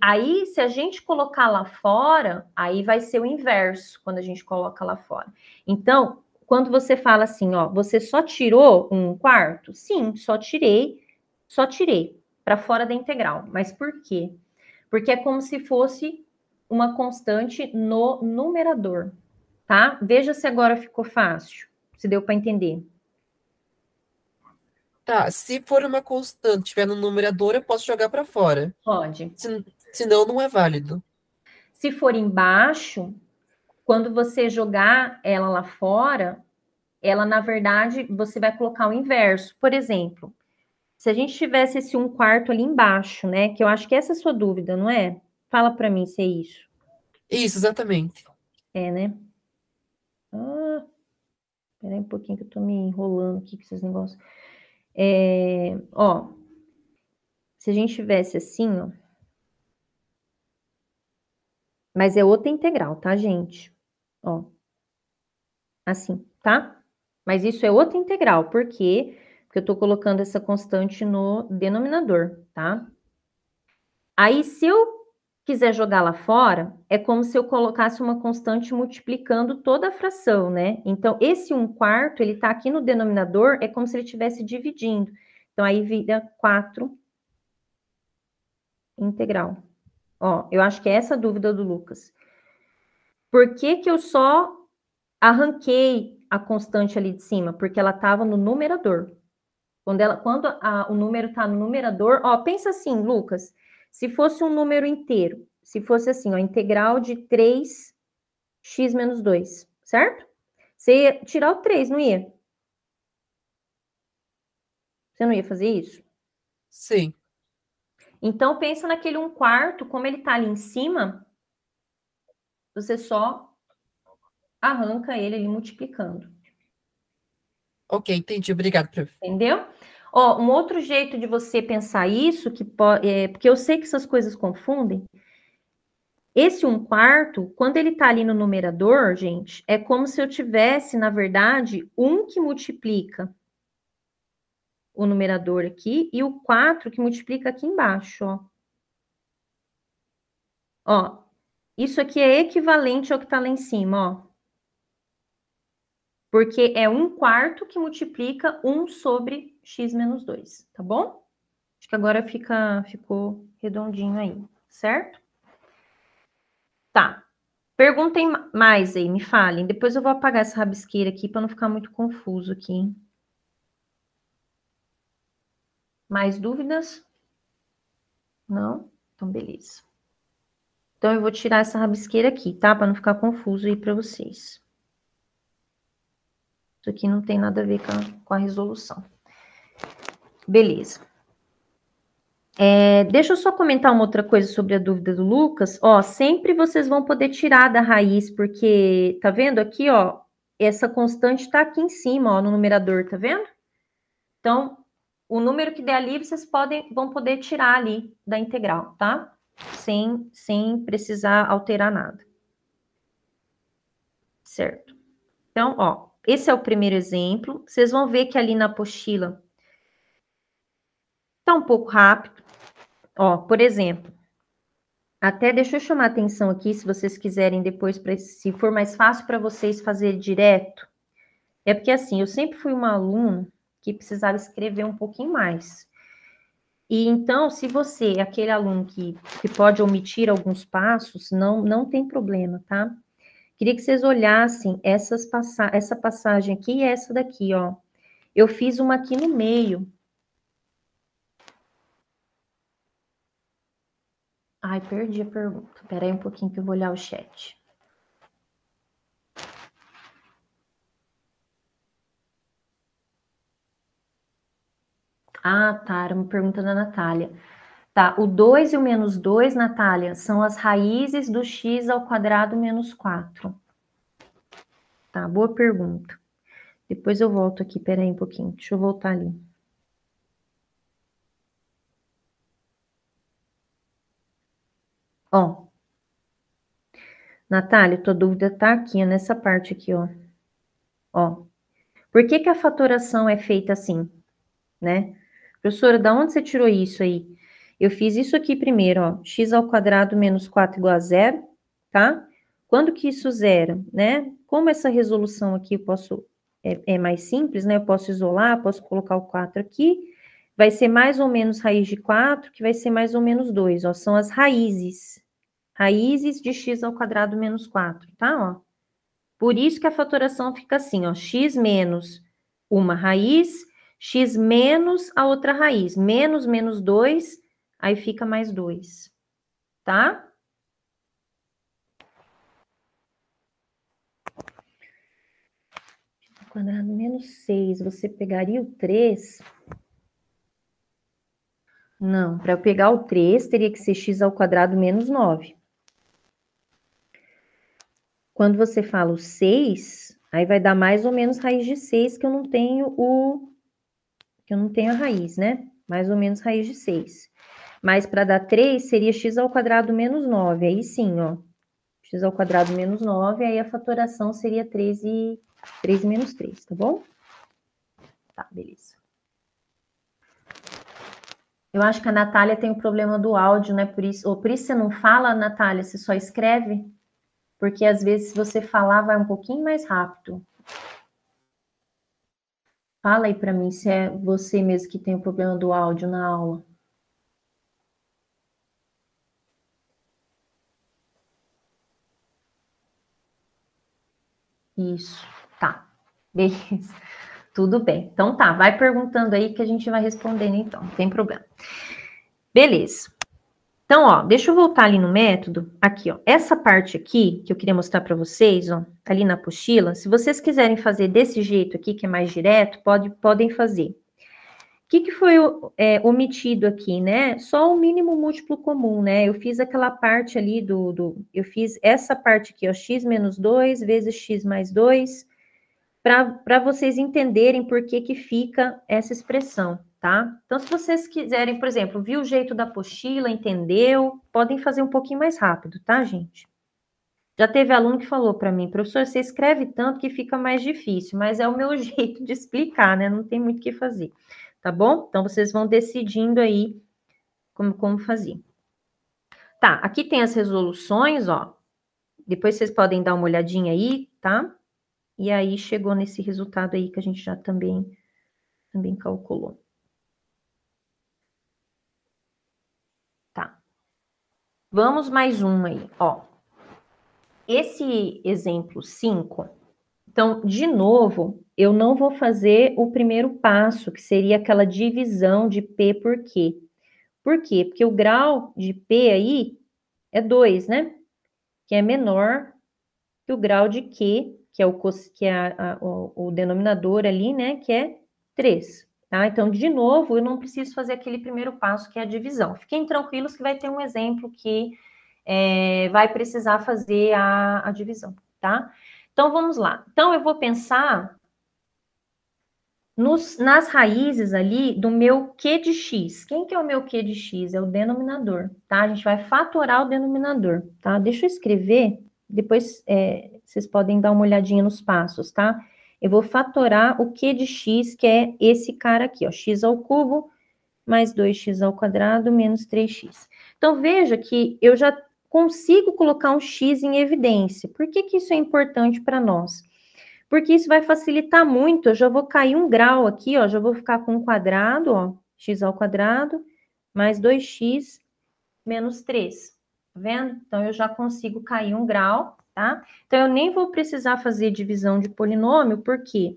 aí se a gente colocar lá fora, aí vai ser o inverso, quando a gente coloca lá fora. Então, quando você fala assim, ó, você só tirou 1/4? Sim, só tirei para fora da integral. Mas por quê? Porque é como se fosse uma constante no numerador, tá? Veja se agora ficou fácil, se deu para entender. Tá, se for uma constante, tiver no numerador, eu posso jogar para fora. Pode. Senão, não é válido. Se for embaixo, quando você jogar ela lá fora, ela, na verdade, você vai colocar o inverso. Por exemplo, se a gente tivesse esse 1/4 ali embaixo, né? Que eu acho que essa é a sua dúvida, não é? Fala para mim se é isso. Isso, exatamente. É, né? Ah, peraí um pouquinho que eu tô me enrolando aqui com esses negócios. Ó, se a gente tivesse assim, ó. Mas é outra integral, tá, gente? Ó. Assim, tá? Mas isso é outra integral. Por quê? Porque eu tô colocando essa constante no denominador, tá? Aí, se eu quiser jogar lá fora, é como se eu colocasse uma constante multiplicando toda a fração, né? Então, esse 1/4, ele tá aqui no denominador, é como se ele estivesse dividindo. Então, aí vira 4 integral. Ó, eu acho que é essa a dúvida do Lucas. Por que que eu só arranquei a constante ali de cima? Porque ela estava no numerador. Quando o número está no numerador, ó, pensa assim, Lucas, se fosse um número inteiro, se fosse assim, ó, integral de 3x menos 2, certo? Você ia tirar o 3, não ia? Você não ia fazer isso? Sim. Então, pensa naquele 1/4, como ele está ali em cima, você só arranca ele multiplicando. Ok, entendi. Obrigado, prof. Entendeu? Ó, um outro jeito de você pensar isso, porque eu sei que essas coisas confundem. Esse 1/4, quando ele está ali no numerador, gente, é como se eu tivesse, na verdade, 1 que multiplica o numerador aqui e o 4 que multiplica aqui embaixo, ó. Ó, isso aqui é equivalente ao que está lá em cima, ó. Porque é 1/4 que multiplica 1 sobre x menos 2, tá bom? Acho que agora ficou redondinho aí, certo? Tá. Perguntem mais aí, me falem. Depois eu vou apagar essa rabisqueira aqui para não ficar muito confuso aqui, hein? Mais dúvidas? Não? Então, beleza. Então, eu vou tirar essa rabisqueira aqui, tá? Para não ficar confuso aí para vocês. Isso aqui não tem nada a ver com a resolução. Beleza. Deixa eu só comentar uma outra coisa sobre a dúvida do Lucas. Ó, sempre vocês vão poder tirar da raiz, porque, tá vendo aqui, ó? Essa constante tá aqui em cima, ó, no numerador, tá vendo? Então, o número que der ali, vocês vão poder tirar ali da integral, tá? Sem precisar alterar nada. Certo. Então, ó, esse é o primeiro exemplo. Vocês vão ver que ali na apostila tá um pouco rápido. Ó, por exemplo, até deixa eu chamar a atenção aqui, se vocês quiserem depois, se for mais fácil para vocês fazer direto. É porque, assim, eu sempre fui uma aluna que precisava escrever um pouquinho mais. E então, se você é aquele aluno que pode omitir alguns passos, não tem problema, tá? Queria que vocês olhassem essa passagem aqui e essa daqui, ó. Eu fiz uma aqui no meio. Ai, perdi a pergunta. Espera aí um pouquinho que eu vou olhar o chat. Ah, tá, era uma pergunta da Natália. Tá, o 2 e o menos 2, Natália, são as raízes do x ao quadrado menos 4. Tá, boa pergunta. Depois eu volto aqui, peraí um pouquinho, deixa eu voltar ali. Ó, Natália, tua dúvida tá aqui, nessa parte aqui, ó. Ó, por que a fatoração é feita assim, né? Professora, da onde você tirou isso aí? Eu fiz isso aqui primeiro, ó, x ao quadrado menos 4 igual a 0, tá? Quando que isso zera, né? Como essa resolução aqui eu posso, é mais simples, né? Eu posso isolar, posso colocar o 4 aqui, vai ser mais ou menos raiz de 4, que vai ser mais ou menos 2, ó, são as raízes de x ao quadrado menos 4, tá, ó? Por isso que a fatoração fica assim, ó, x menos uma raiz, x menos a outra raiz, menos 2, aí fica mais 2, tá? Quadrado menos 6, você pegaria o 3? Não, para eu pegar o 3, teria que ser x ao quadrado menos 9. Quando você fala o 6, aí vai dar mais ou menos raiz de 6, que eu não tenho a raiz, né? Mais ou menos raiz de 6. Mas para dar 3, seria x ao quadrado menos 9. Aí sim, ó. X ao quadrado menos 9, aí a fatoração seria 3 menos 3, tá bom? Tá, beleza. Eu acho que a Natália tem o problema do áudio, né? Por isso você não fala, Natália, você só escreve? Porque às vezes se você falar vai um pouquinho mais rápido. Fala aí para mim se é você mesmo que tem o problema do áudio na aula. Isso, tá. Beleza. Tudo bem. Então tá, vai perguntando aí que a gente vai respondendo então, não tem problema. Beleza. Então, ó, deixa eu voltar ali no método. Aqui, ó, essa parte aqui que eu queria mostrar para vocês, ó, ali na apostila, se vocês quiserem fazer desse jeito aqui, que é mais direto, podem fazer. que foi omitido aqui, né? Só o mínimo múltiplo comum, né? Eu fiz aquela parte ali eu fiz essa parte aqui, ó, x menos 2 vezes x mais 2, para vocês entenderem por que fica essa expressão, tá? Então, se vocês quiserem, por exemplo, viu o jeito da apostila, entendeu, podem fazer um pouquinho mais rápido, tá, gente? Já teve aluno que falou para mim, professor, você escreve tanto que fica mais difícil, mas é o meu jeito de explicar, né? Não tem muito o que fazer, tá bom? Então, vocês vão decidindo aí como fazer. Tá, aqui tem as resoluções, ó. Depois vocês podem dar uma olhadinha aí, tá? E aí chegou nesse resultado aí que a gente já também calculou. Tá. Vamos mais um aí, ó. Esse exemplo 5, então, de novo, eu não vou fazer o primeiro passo, que seria aquela divisão de P por Q. Por quê? Porque o grau de P aí é 2, né? Que é menor que o grau de Q, que é o denominador ali, né? Que é 3. Tá? Então, de novo, eu não preciso fazer aquele primeiro passo, que é a divisão. Fiquem tranquilos que vai ter um exemplo que vai precisar fazer a divisão, tá? Então, vamos lá. Então, eu vou pensar nas raízes ali do meu Q de x. Quem que é o meu Q de x? É o denominador, tá? A gente vai fatorar o denominador, tá? Deixa eu escrever, depois vocês podem dar uma olhadinha nos passos, tá? Eu vou fatorar o Q de x, que é esse cara aqui, ó, x ao cubo mais 2x ao quadrado menos 3x. Então, veja que eu já consigo colocar um x em evidência. Por que isso é importante para nós? Porque isso vai facilitar muito, eu já vou cair um grau aqui, ó, já vou ficar com um quadrado, ó, x ao quadrado, mais 2x menos 3, tá vendo? Então, eu já consigo cair um grau, tá? Então, eu nem vou precisar fazer divisão de polinômio, porque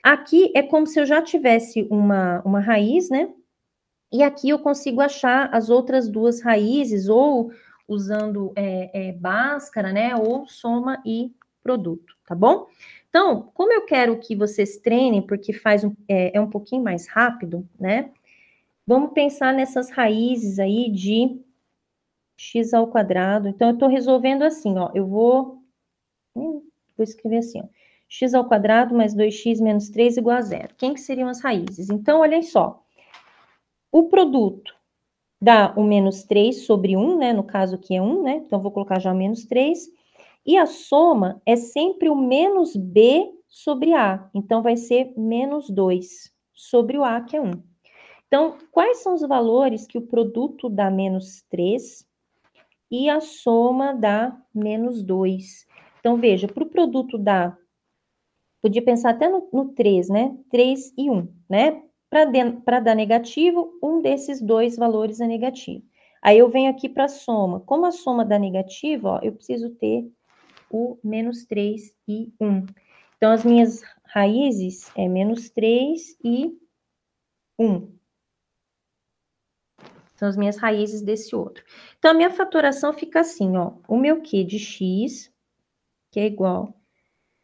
aqui é como se eu já tivesse uma raiz, né? E aqui eu consigo achar as outras duas raízes, ou usando Bhaskara, né? Ou soma e produto, tá bom? Então, como eu quero que vocês treinem, porque é um pouquinho mais rápido, né? Vamos pensar nessas raízes aí de x ao quadrado. Então, eu estou resolvendo assim, ó. Vou escrever assim, ó. X ao quadrado mais 2x menos 3 igual a zero. Quem que seriam as raízes? Então, olhem só. O produto dá o menos 3 sobre 1, né? No caso aqui é 1, né? Então, vou colocar já o menos 3. E a soma é sempre o menos B sobre A. Então, vai ser menos 2 sobre o A, que é 1. Então, quais são os valores que o produto dá menos 3 e a soma dá menos 2? Então, veja, para o produto dar, podia pensar até no 3, né? 3 e 1, né? Para dar negativo, um desses dois valores é negativo. Aí eu venho aqui para a soma. Como a soma dá negativo, ó, eu preciso ter o menos 3 e 1. Então, as minhas raízes é menos 3 e 1. São as minhas raízes desse outro. Então, a minha fatoração fica assim, ó. O meu Q de x, que é igual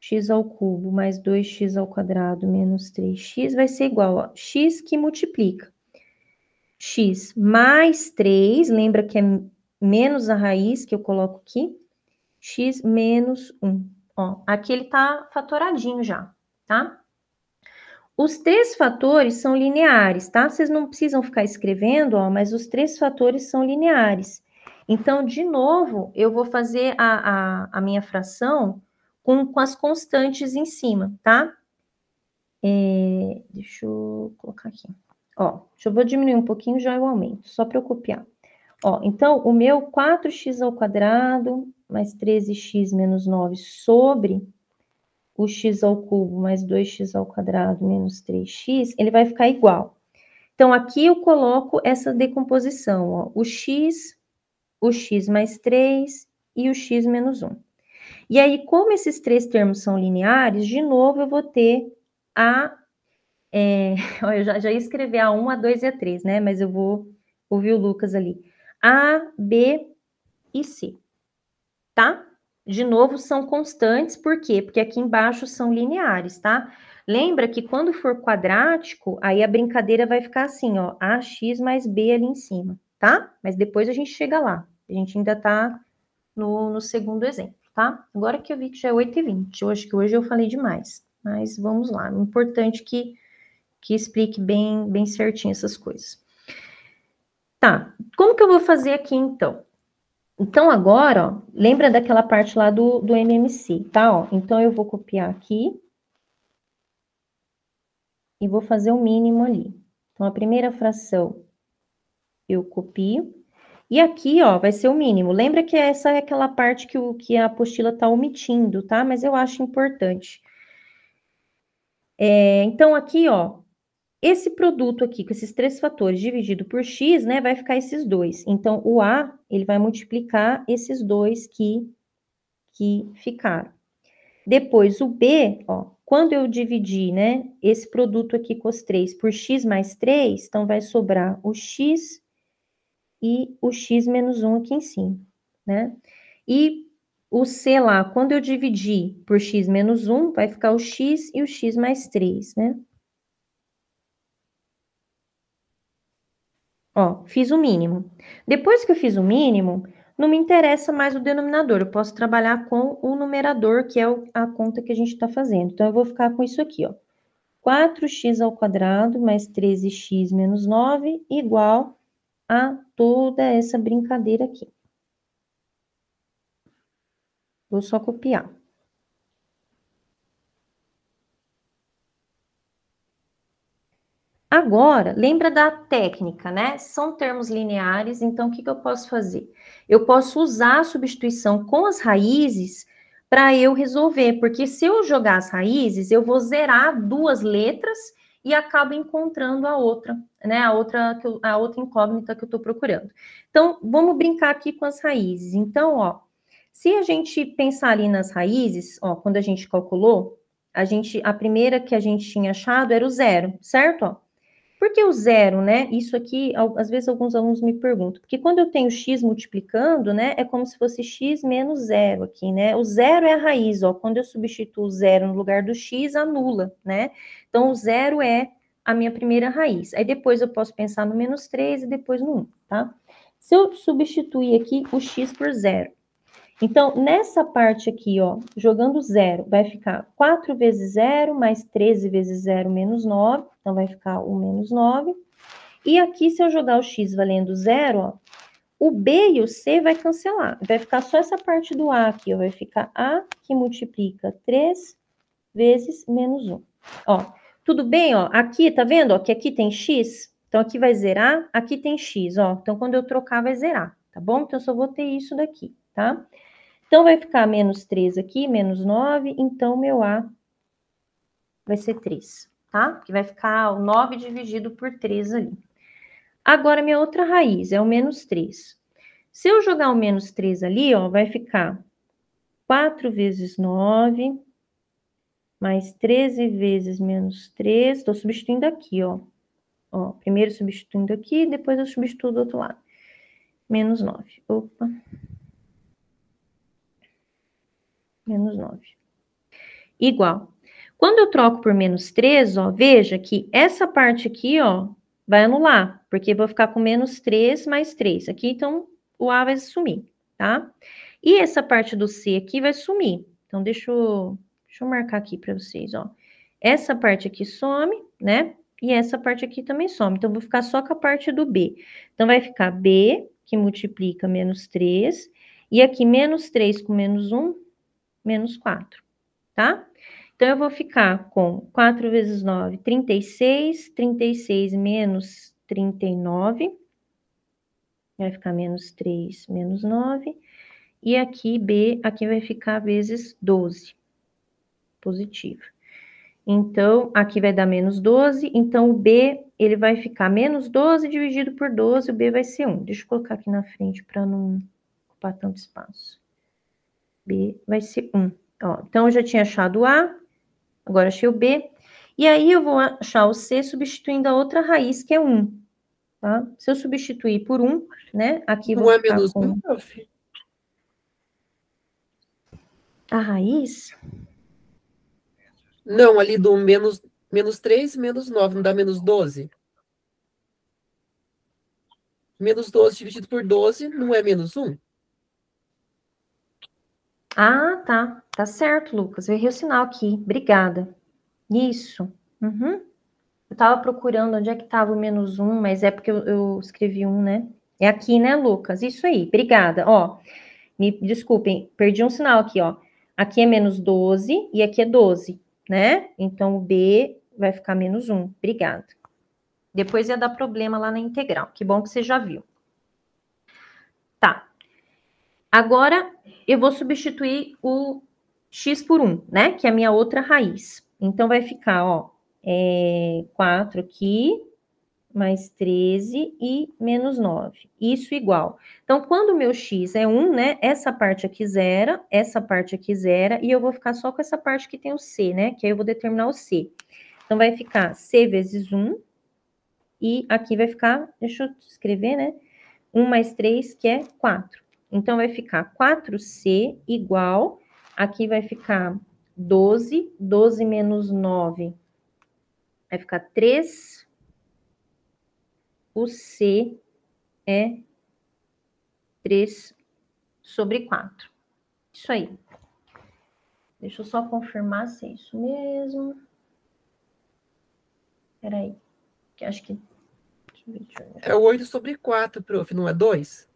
x ao cubo mais 2x ao quadrado menos 3x, vai ser igual a x que multiplica. X mais 3, lembra que é menos a raiz que eu coloco aqui, x menos 1. Ó, aqui ele tá fatoradinho já, tá? Os três fatores são lineares, tá? Vocês não precisam ficar escrevendo, ó, mas os três fatores são lineares. Então, de novo, eu vou fazer a minha fração com as constantes em cima, tá? Deixa eu colocar aqui. Ó, eu vou diminuir um pouquinho, já eu aumento, só para eu copiar. Ó, então, o meu 4x ao quadrado mais 13x menos 9 sobre o x ao cubo mais 2x ao quadrado menos 3x, ele vai ficar igual. Então, aqui eu coloco essa decomposição, ó, o x mais 3 e o x menos 1. E aí, como esses três termos são lineares, de novo eu vou ter eu já ia escrever a 1, a 2 e a 3, né? Mas eu vou ouvir o Lucas ali. A, B e C, tá? de novo, são constantes, por quê? Porque aqui embaixo são lineares, tá? Lembra que quando for quadrático, aí a brincadeira vai ficar assim, ó, AX mais B ali em cima, tá? Mas depois a gente chega lá. A gente ainda tá no segundo exemplo, tá? Agora que eu vi que já é 8h20, eu acho que hoje eu falei demais, mas vamos lá. É importante que explique bem certinho essas coisas. Tá, como que eu vou fazer aqui, então? Então, agora, ó, lembra daquela parte lá do MMC, tá? Ó, então, eu vou copiar aqui e vou fazer o mínimo ali. Então, a primeira fração eu copio. E aqui, ó, vai ser o mínimo. Lembra que essa é aquela parte que a apostila tá omitindo, tá? Mas eu acho importante. Então, aqui, ó, esse produto aqui, com esses 3 fatores dividido por x, né, vai ficar esses 2. Então, o A, ele vai multiplicar esses 2 que ficaram. Depois, o B, ó, quando eu dividir, né, esse produto aqui com os 3 por x mais 3, então vai sobrar o x e o x menos 1 aqui em cima, né? E o C lá, quando eu dividir por x menos 1, vai ficar o x e o x mais 3, né? Ó, fiz o mínimo. Depois que eu fiz o mínimo, não me interessa mais o denominador, eu posso trabalhar com o numerador, que é a conta que a gente está fazendo. Então, eu vou ficar com isso aqui, ó. 4x ao quadrado mais 13x menos 9 igual a toda essa brincadeira aqui. Vou só copiar. Agora, lembra da técnica, né? São termos lineares, então o que eu posso fazer? Eu posso usar a substituição com as raízes para eu resolver, porque se eu jogar as raízes, eu vou zerar 2 letras e acabo encontrando a outra, né? A outra incógnita que eu estou procurando. Então, vamos brincar aqui com as raízes. Então, ó, se a gente pensar ali nas raízes, ó, quando a gente calculou, a primeira que a gente tinha achado era o 0, certo? Ó, por que o 0, né? Isso aqui, às vezes alguns alunos me perguntam, porque quando eu tenho x multiplicando, né, é como se fosse x menos 0 aqui, né? O 0 é a raiz, ó, quando eu substituo o 0 no lugar do x, anula, né? Então, o 0 é a minha primeira raiz. Aí depois eu posso pensar no menos 3 e depois no 1, tá? Se eu substituir aqui o x por 0, então, nessa parte aqui, ó, jogando 0, vai ficar 4 vezes 0, mais 13 vezes 0, menos 9. Então, vai ficar o menos 9. E aqui, se eu jogar o x valendo 0, ó, o B e o C vai cancelar. Vai ficar só essa parte do A aqui, ó. Vai ficar A, que multiplica 3 vezes menos 1. Ó, tudo bem, ó? Aqui, tá vendo, ó, que aqui tem x? Então, aqui vai zerar, aqui tem x, ó. Então, quando eu trocar, vai zerar, tá bom? Então, eu só vou ter isso daqui, tá? Então, vai ficar menos 3 aqui, menos 9, então, meu A vai ser 3, tá? Que vai ficar o 9 dividido por 3 ali. Agora, minha outra raiz é o menos 3. Se eu jogar o menos 3 ali, ó, vai ficar 4 vezes 9, mais 13 vezes menos 3, estou substituindo aqui, ó. Ó, primeiro substituindo aqui, depois eu substituo do outro lado. Menos 9, opa. Menos 9. Igual. Quando eu troco por menos 3, ó, veja que essa parte aqui, ó, vai anular, porque eu vou ficar com menos 3 mais 3. Aqui, então, o A vai sumir, tá? E essa parte do C aqui vai sumir. Então, deixa eu marcar aqui para vocês, ó. Essa parte aqui some, né? E essa parte aqui também some. Então, eu vou ficar só com a parte do B. Então, vai ficar B, que multiplica menos 3. E aqui, menos 3 com menos 1, menos 4, tá? Então, eu vou ficar com 4 vezes 9, 36. 36 menos 39. Vai ficar menos 3, menos 9. E aqui, B, aqui vai ficar vezes 12. Positivo. Então, aqui vai dar menos 12. Então, o B, ele vai ficar menos 12 dividido por 12. O B vai ser 1. Deixa eu colocar aqui na frente para não ocupar tanto espaço. B vai ser 1. Ó, então, eu já tinha achado o A. Agora, achei o B. E aí, eu vou achar o C substituindo a outra raiz, que é 1. Tá? Se eu substituir por 1, né? Aqui Não vou é ficar menos com... 1, prof? A raiz? Não, ali do menos 3, menos 9, não dá menos 12? Menos 12 dividido por 12 não é menos 1? Ah, tá. Tá certo, Lucas. Eu errei o sinal aqui. Obrigada. Isso. Uhum. Eu estava procurando onde é que estava o menos 1, mas é porque eu escrevi 1, né? É aqui, né, Lucas? Isso aí. Obrigada. Ó, me desculpem, perdi um sinal aqui, ó. Aqui é menos 12 e aqui é 12, né? Então, o B vai ficar menos 1. Obrigada. Depois ia dar problema lá na integral. Que bom que você já viu. Tá. Agora, eu vou substituir o x por 1, né? Que é a minha outra raiz. Então, vai ficar, ó, 4 aqui, mais 13 e menos 9. Isso igual. Então, quando o meu x é 1, né? Essa parte aqui zera, essa parte aqui zera, e eu vou ficar só com essa parte que tem o c, né? Que aí eu vou determinar o c. Então, vai ficar c vezes 1, e aqui vai ficar, deixa eu escrever, né? 1 mais 3, que é 4. Então, vai ficar 4c igual, aqui vai ficar 12, 12 menos 9, vai ficar 3, o c é 3 sobre 4. Isso aí. Deixa eu só confirmar se é isso mesmo. Peraí, que acho que... Deixa eu ver. É 8 sobre 4, prof, não é 2?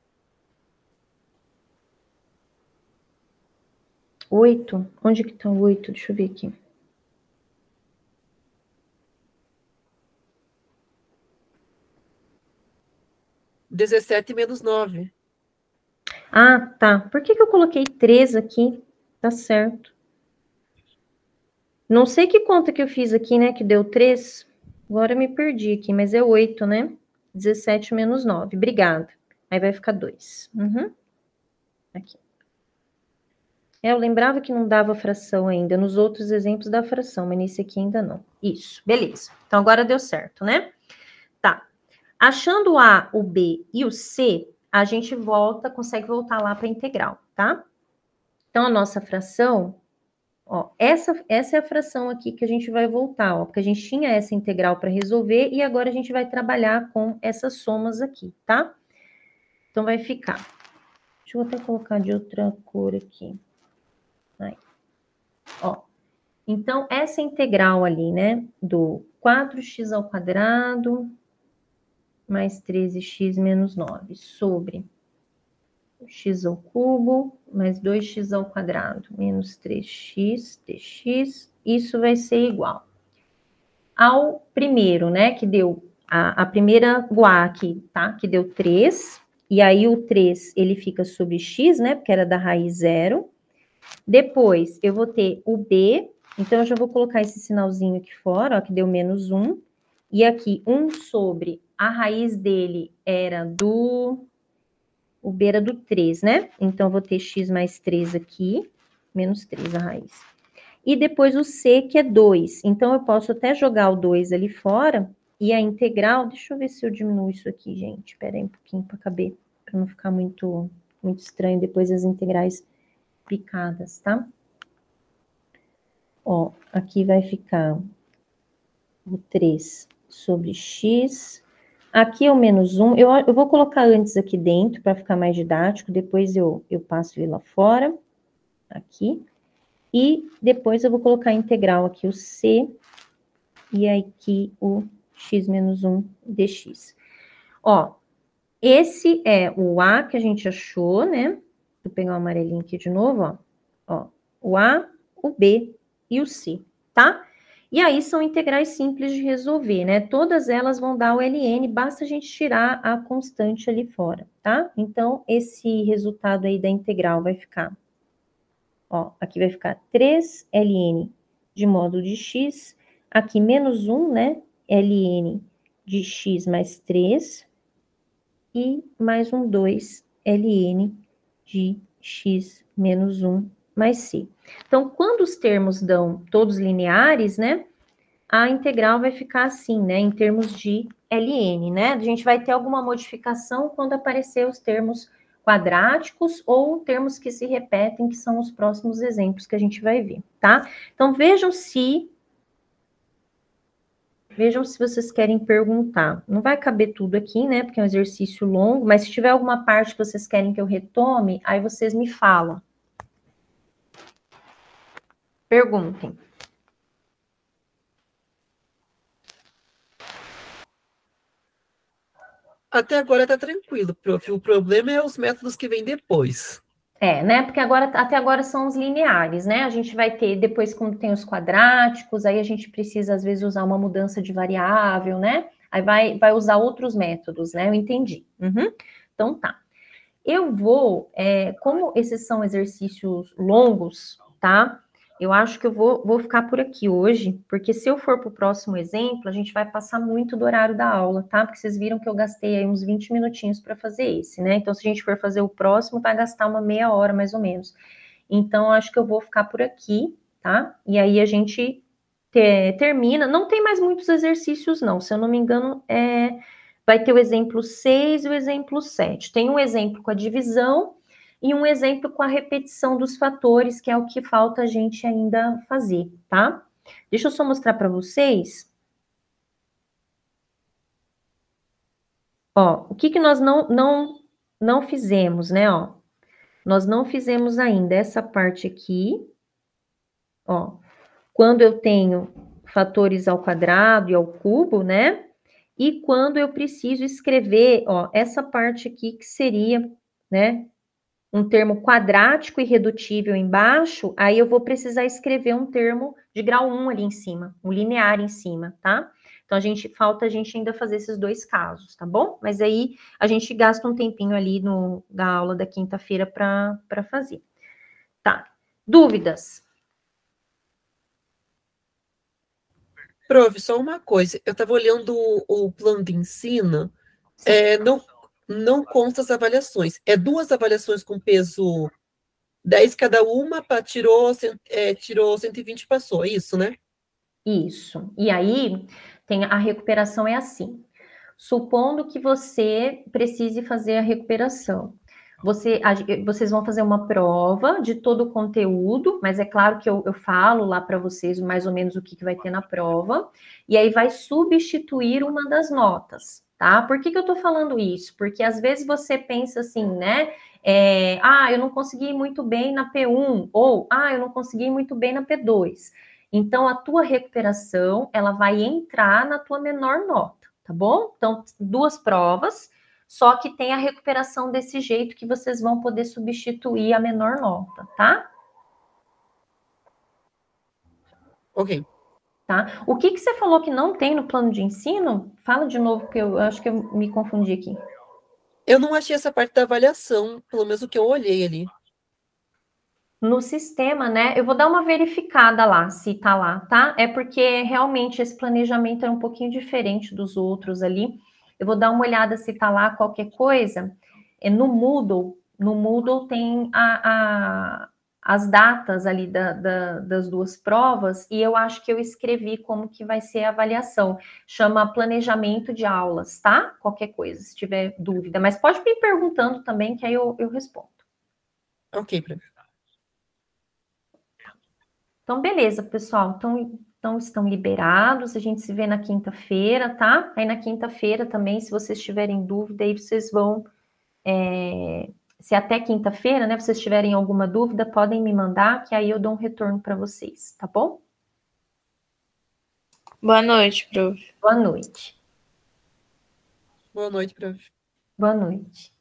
8? Onde que tá o 8? Deixa eu ver aqui. (17 menos 9). Ah, tá. Por que eu coloquei 3 aqui? Tá certo. Não sei que conta que eu fiz aqui, né, que deu 3. Agora eu me perdi aqui, mas é 8, né? 17 menos 9. Obrigada. Aí vai ficar 2. Uhum. Aqui. Eu lembrava que não dava fração ainda. Nos outros exemplos dá fração, mas nesse aqui ainda não. Isso, beleza. Então agora deu certo, né? Tá. Achando o A, o B e o C, a gente consegue voltar lá para a integral, tá? Então, a nossa fração, ó, essa é a fração aqui que a gente vai voltar, ó, porque a gente tinha essa integral para resolver e agora a gente vai trabalhar com essas somas aqui, tá? Então, vai ficar. Deixa eu até colocar de outra cor aqui. Aí. Ó. Então, essa integral ali, né, do 4x ao quadrado mais 13x menos 9 sobre x ao cubo mais 2x ao quadrado menos 3x dx, isso vai ser igual ao primeiro, né, que deu a primeira guá aqui, tá, que deu 3, e aí o 3, ele fica sobre x, né, porque era da raiz zero. Depois, eu vou ter o b, então eu já vou colocar esse sinalzinho aqui fora, ó, que deu menos 1, e aqui 1 sobre a raiz dele era do... O b era do 3, né? Então, eu vou ter x mais 3 aqui, menos 3 a raiz. E depois o c, que é 2. Então, eu posso até jogar o 2 ali fora, e a integral... Deixa eu ver se eu diminuo isso aqui, gente. Espera aí um pouquinho para caber, para não ficar muito estranho depois as integrais picadas, tá? Ó, aqui vai ficar o 3 sobre x. Aqui é o menos 1. Eu vou colocar antes aqui dentro para ficar mais didático. Depois eu passo ele lá fora. Aqui. E depois eu vou colocar a integral aqui, o c. E aqui o x menos 1 dx. Ó, esse é o a que a gente achou, né? Deixa eu pegar o amarelinho aqui de novo, ó. Ó, o a, o b e o c, tá? E aí são integrais simples de resolver, né? Todas elas vão dar o ln, basta a gente tirar a constante ali fora, tá? Então, esse resultado aí da integral vai ficar, ó, aqui vai ficar 3ln de módulo de x, aqui menos 1, né? ln de x mais 3, e mais um 2 ln de x menos 1 mais c. Então, quando os termos dão todos lineares, né, a integral vai ficar assim, né, em termos de ln, né? A gente vai ter alguma modificação quando aparecer os termos quadráticos ou termos que se repetem, que são os próximos exemplos que a gente vai ver, tá? Então, vejam se vocês querem perguntar. Não vai caber tudo aqui, né? Porque é um exercício longo, mas se tiver alguma parte que vocês querem que eu retome, aí vocês me falam. Perguntem. Até agora tá tranquilo, prof. O problema é os métodos que vêm depois. Né? Porque até agora são os lineares, né? A gente vai ter, depois, quando tem os quadráticos, aí a gente precisa, às vezes, usar uma mudança de variável, né? Aí vai usar outros métodos, né? Eu entendi. Então, tá. Eu vou, como esses são exercícios longos, tá? Eu acho que eu vou ficar por aqui hoje, porque se eu for para o próximo exemplo, a gente vai passar muito do horário da aula, tá? Porque vocês viram que eu gastei aí uns 20 minutinhos para fazer esse, né? Então, se a gente for fazer o próximo, vai gastar uma meia hora, mais ou menos. Então, acho que eu vou ficar por aqui, tá? E aí a gente termina. Não tem mais muitos exercícios, não. Se eu não me engano, vai ter o exemplo 6 e o exemplo 7. Tem um exemplo com a divisão e um exemplo com a repetição dos fatores, que é o que falta a gente ainda fazer, tá? Deixa eu só mostrar para vocês. Ó, o que nós não fizemos, né, ó? Nós não fizemos ainda essa parte aqui, ó. Quando eu tenho fatores ao quadrado e ao cubo, né? E quando eu preciso escrever, ó, essa parte aqui que seria, né, um termo quadrático e redutível embaixo, aí eu vou precisar escrever um termo de grau 1 ali em cima, um linear em cima, tá? Então, falta a gente ainda fazer esses dois casos, tá bom? Mas aí a gente gasta um tempinho ali da aula da quinta-feira para fazer. Tá. Dúvidas? Prof, só uma coisa. Eu estava olhando o plano de ensino, não consta as avaliações. É 2 avaliações com peso 10 cada uma, tirou 120 e passou, é isso, né? Isso. E aí, a recuperação é assim. Supondo que você precise fazer a recuperação. Vocês vão fazer uma prova de todo o conteúdo, mas é claro que eu falo lá para vocês mais ou menos o que vai ter na prova, e aí vai substituir uma das notas, tá? Por que eu tô falando isso? Porque às vezes você pensa assim, né? Eu não consegui muito bem na P1, ou eu não consegui muito bem na P2. Então, a tua recuperação, ela vai entrar na tua menor nota, tá bom? Então, 2 provas, só que tem a recuperação desse jeito que vocês vão poder substituir a menor nota, tá? Ok. Tá? O que você falou que não tem no plano de ensino? Fala de novo, porque eu acho que eu me confundi aqui. Eu não achei essa parte da avaliação, pelo menos o que eu olhei ali. No sistema, né? Eu vou dar uma verificada lá, se tá lá, tá? É porque realmente esse planejamento é um pouquinho diferente dos outros ali. Eu vou dar uma olhada se tá lá qualquer coisa. No Moodle tem as datas ali das 2 provas, e eu acho que eu escrevi como que vai ser a avaliação. Chama planejamento de aulas, tá? Qualquer coisa, se tiver dúvida. Mas pode me perguntando também, que aí eu respondo. Ok, prof. Então, beleza, pessoal. Então, estão liberados. A gente se vê na quinta-feira, tá? Aí na quinta-feira também, se vocês tiverem dúvida, aí vocês vão. Se até quinta-feira, né, vocês tiverem alguma dúvida, podem me mandar, que aí eu dou um retorno para vocês, tá bom? Boa noite, prof. Boa noite. Boa noite, prof. Boa noite.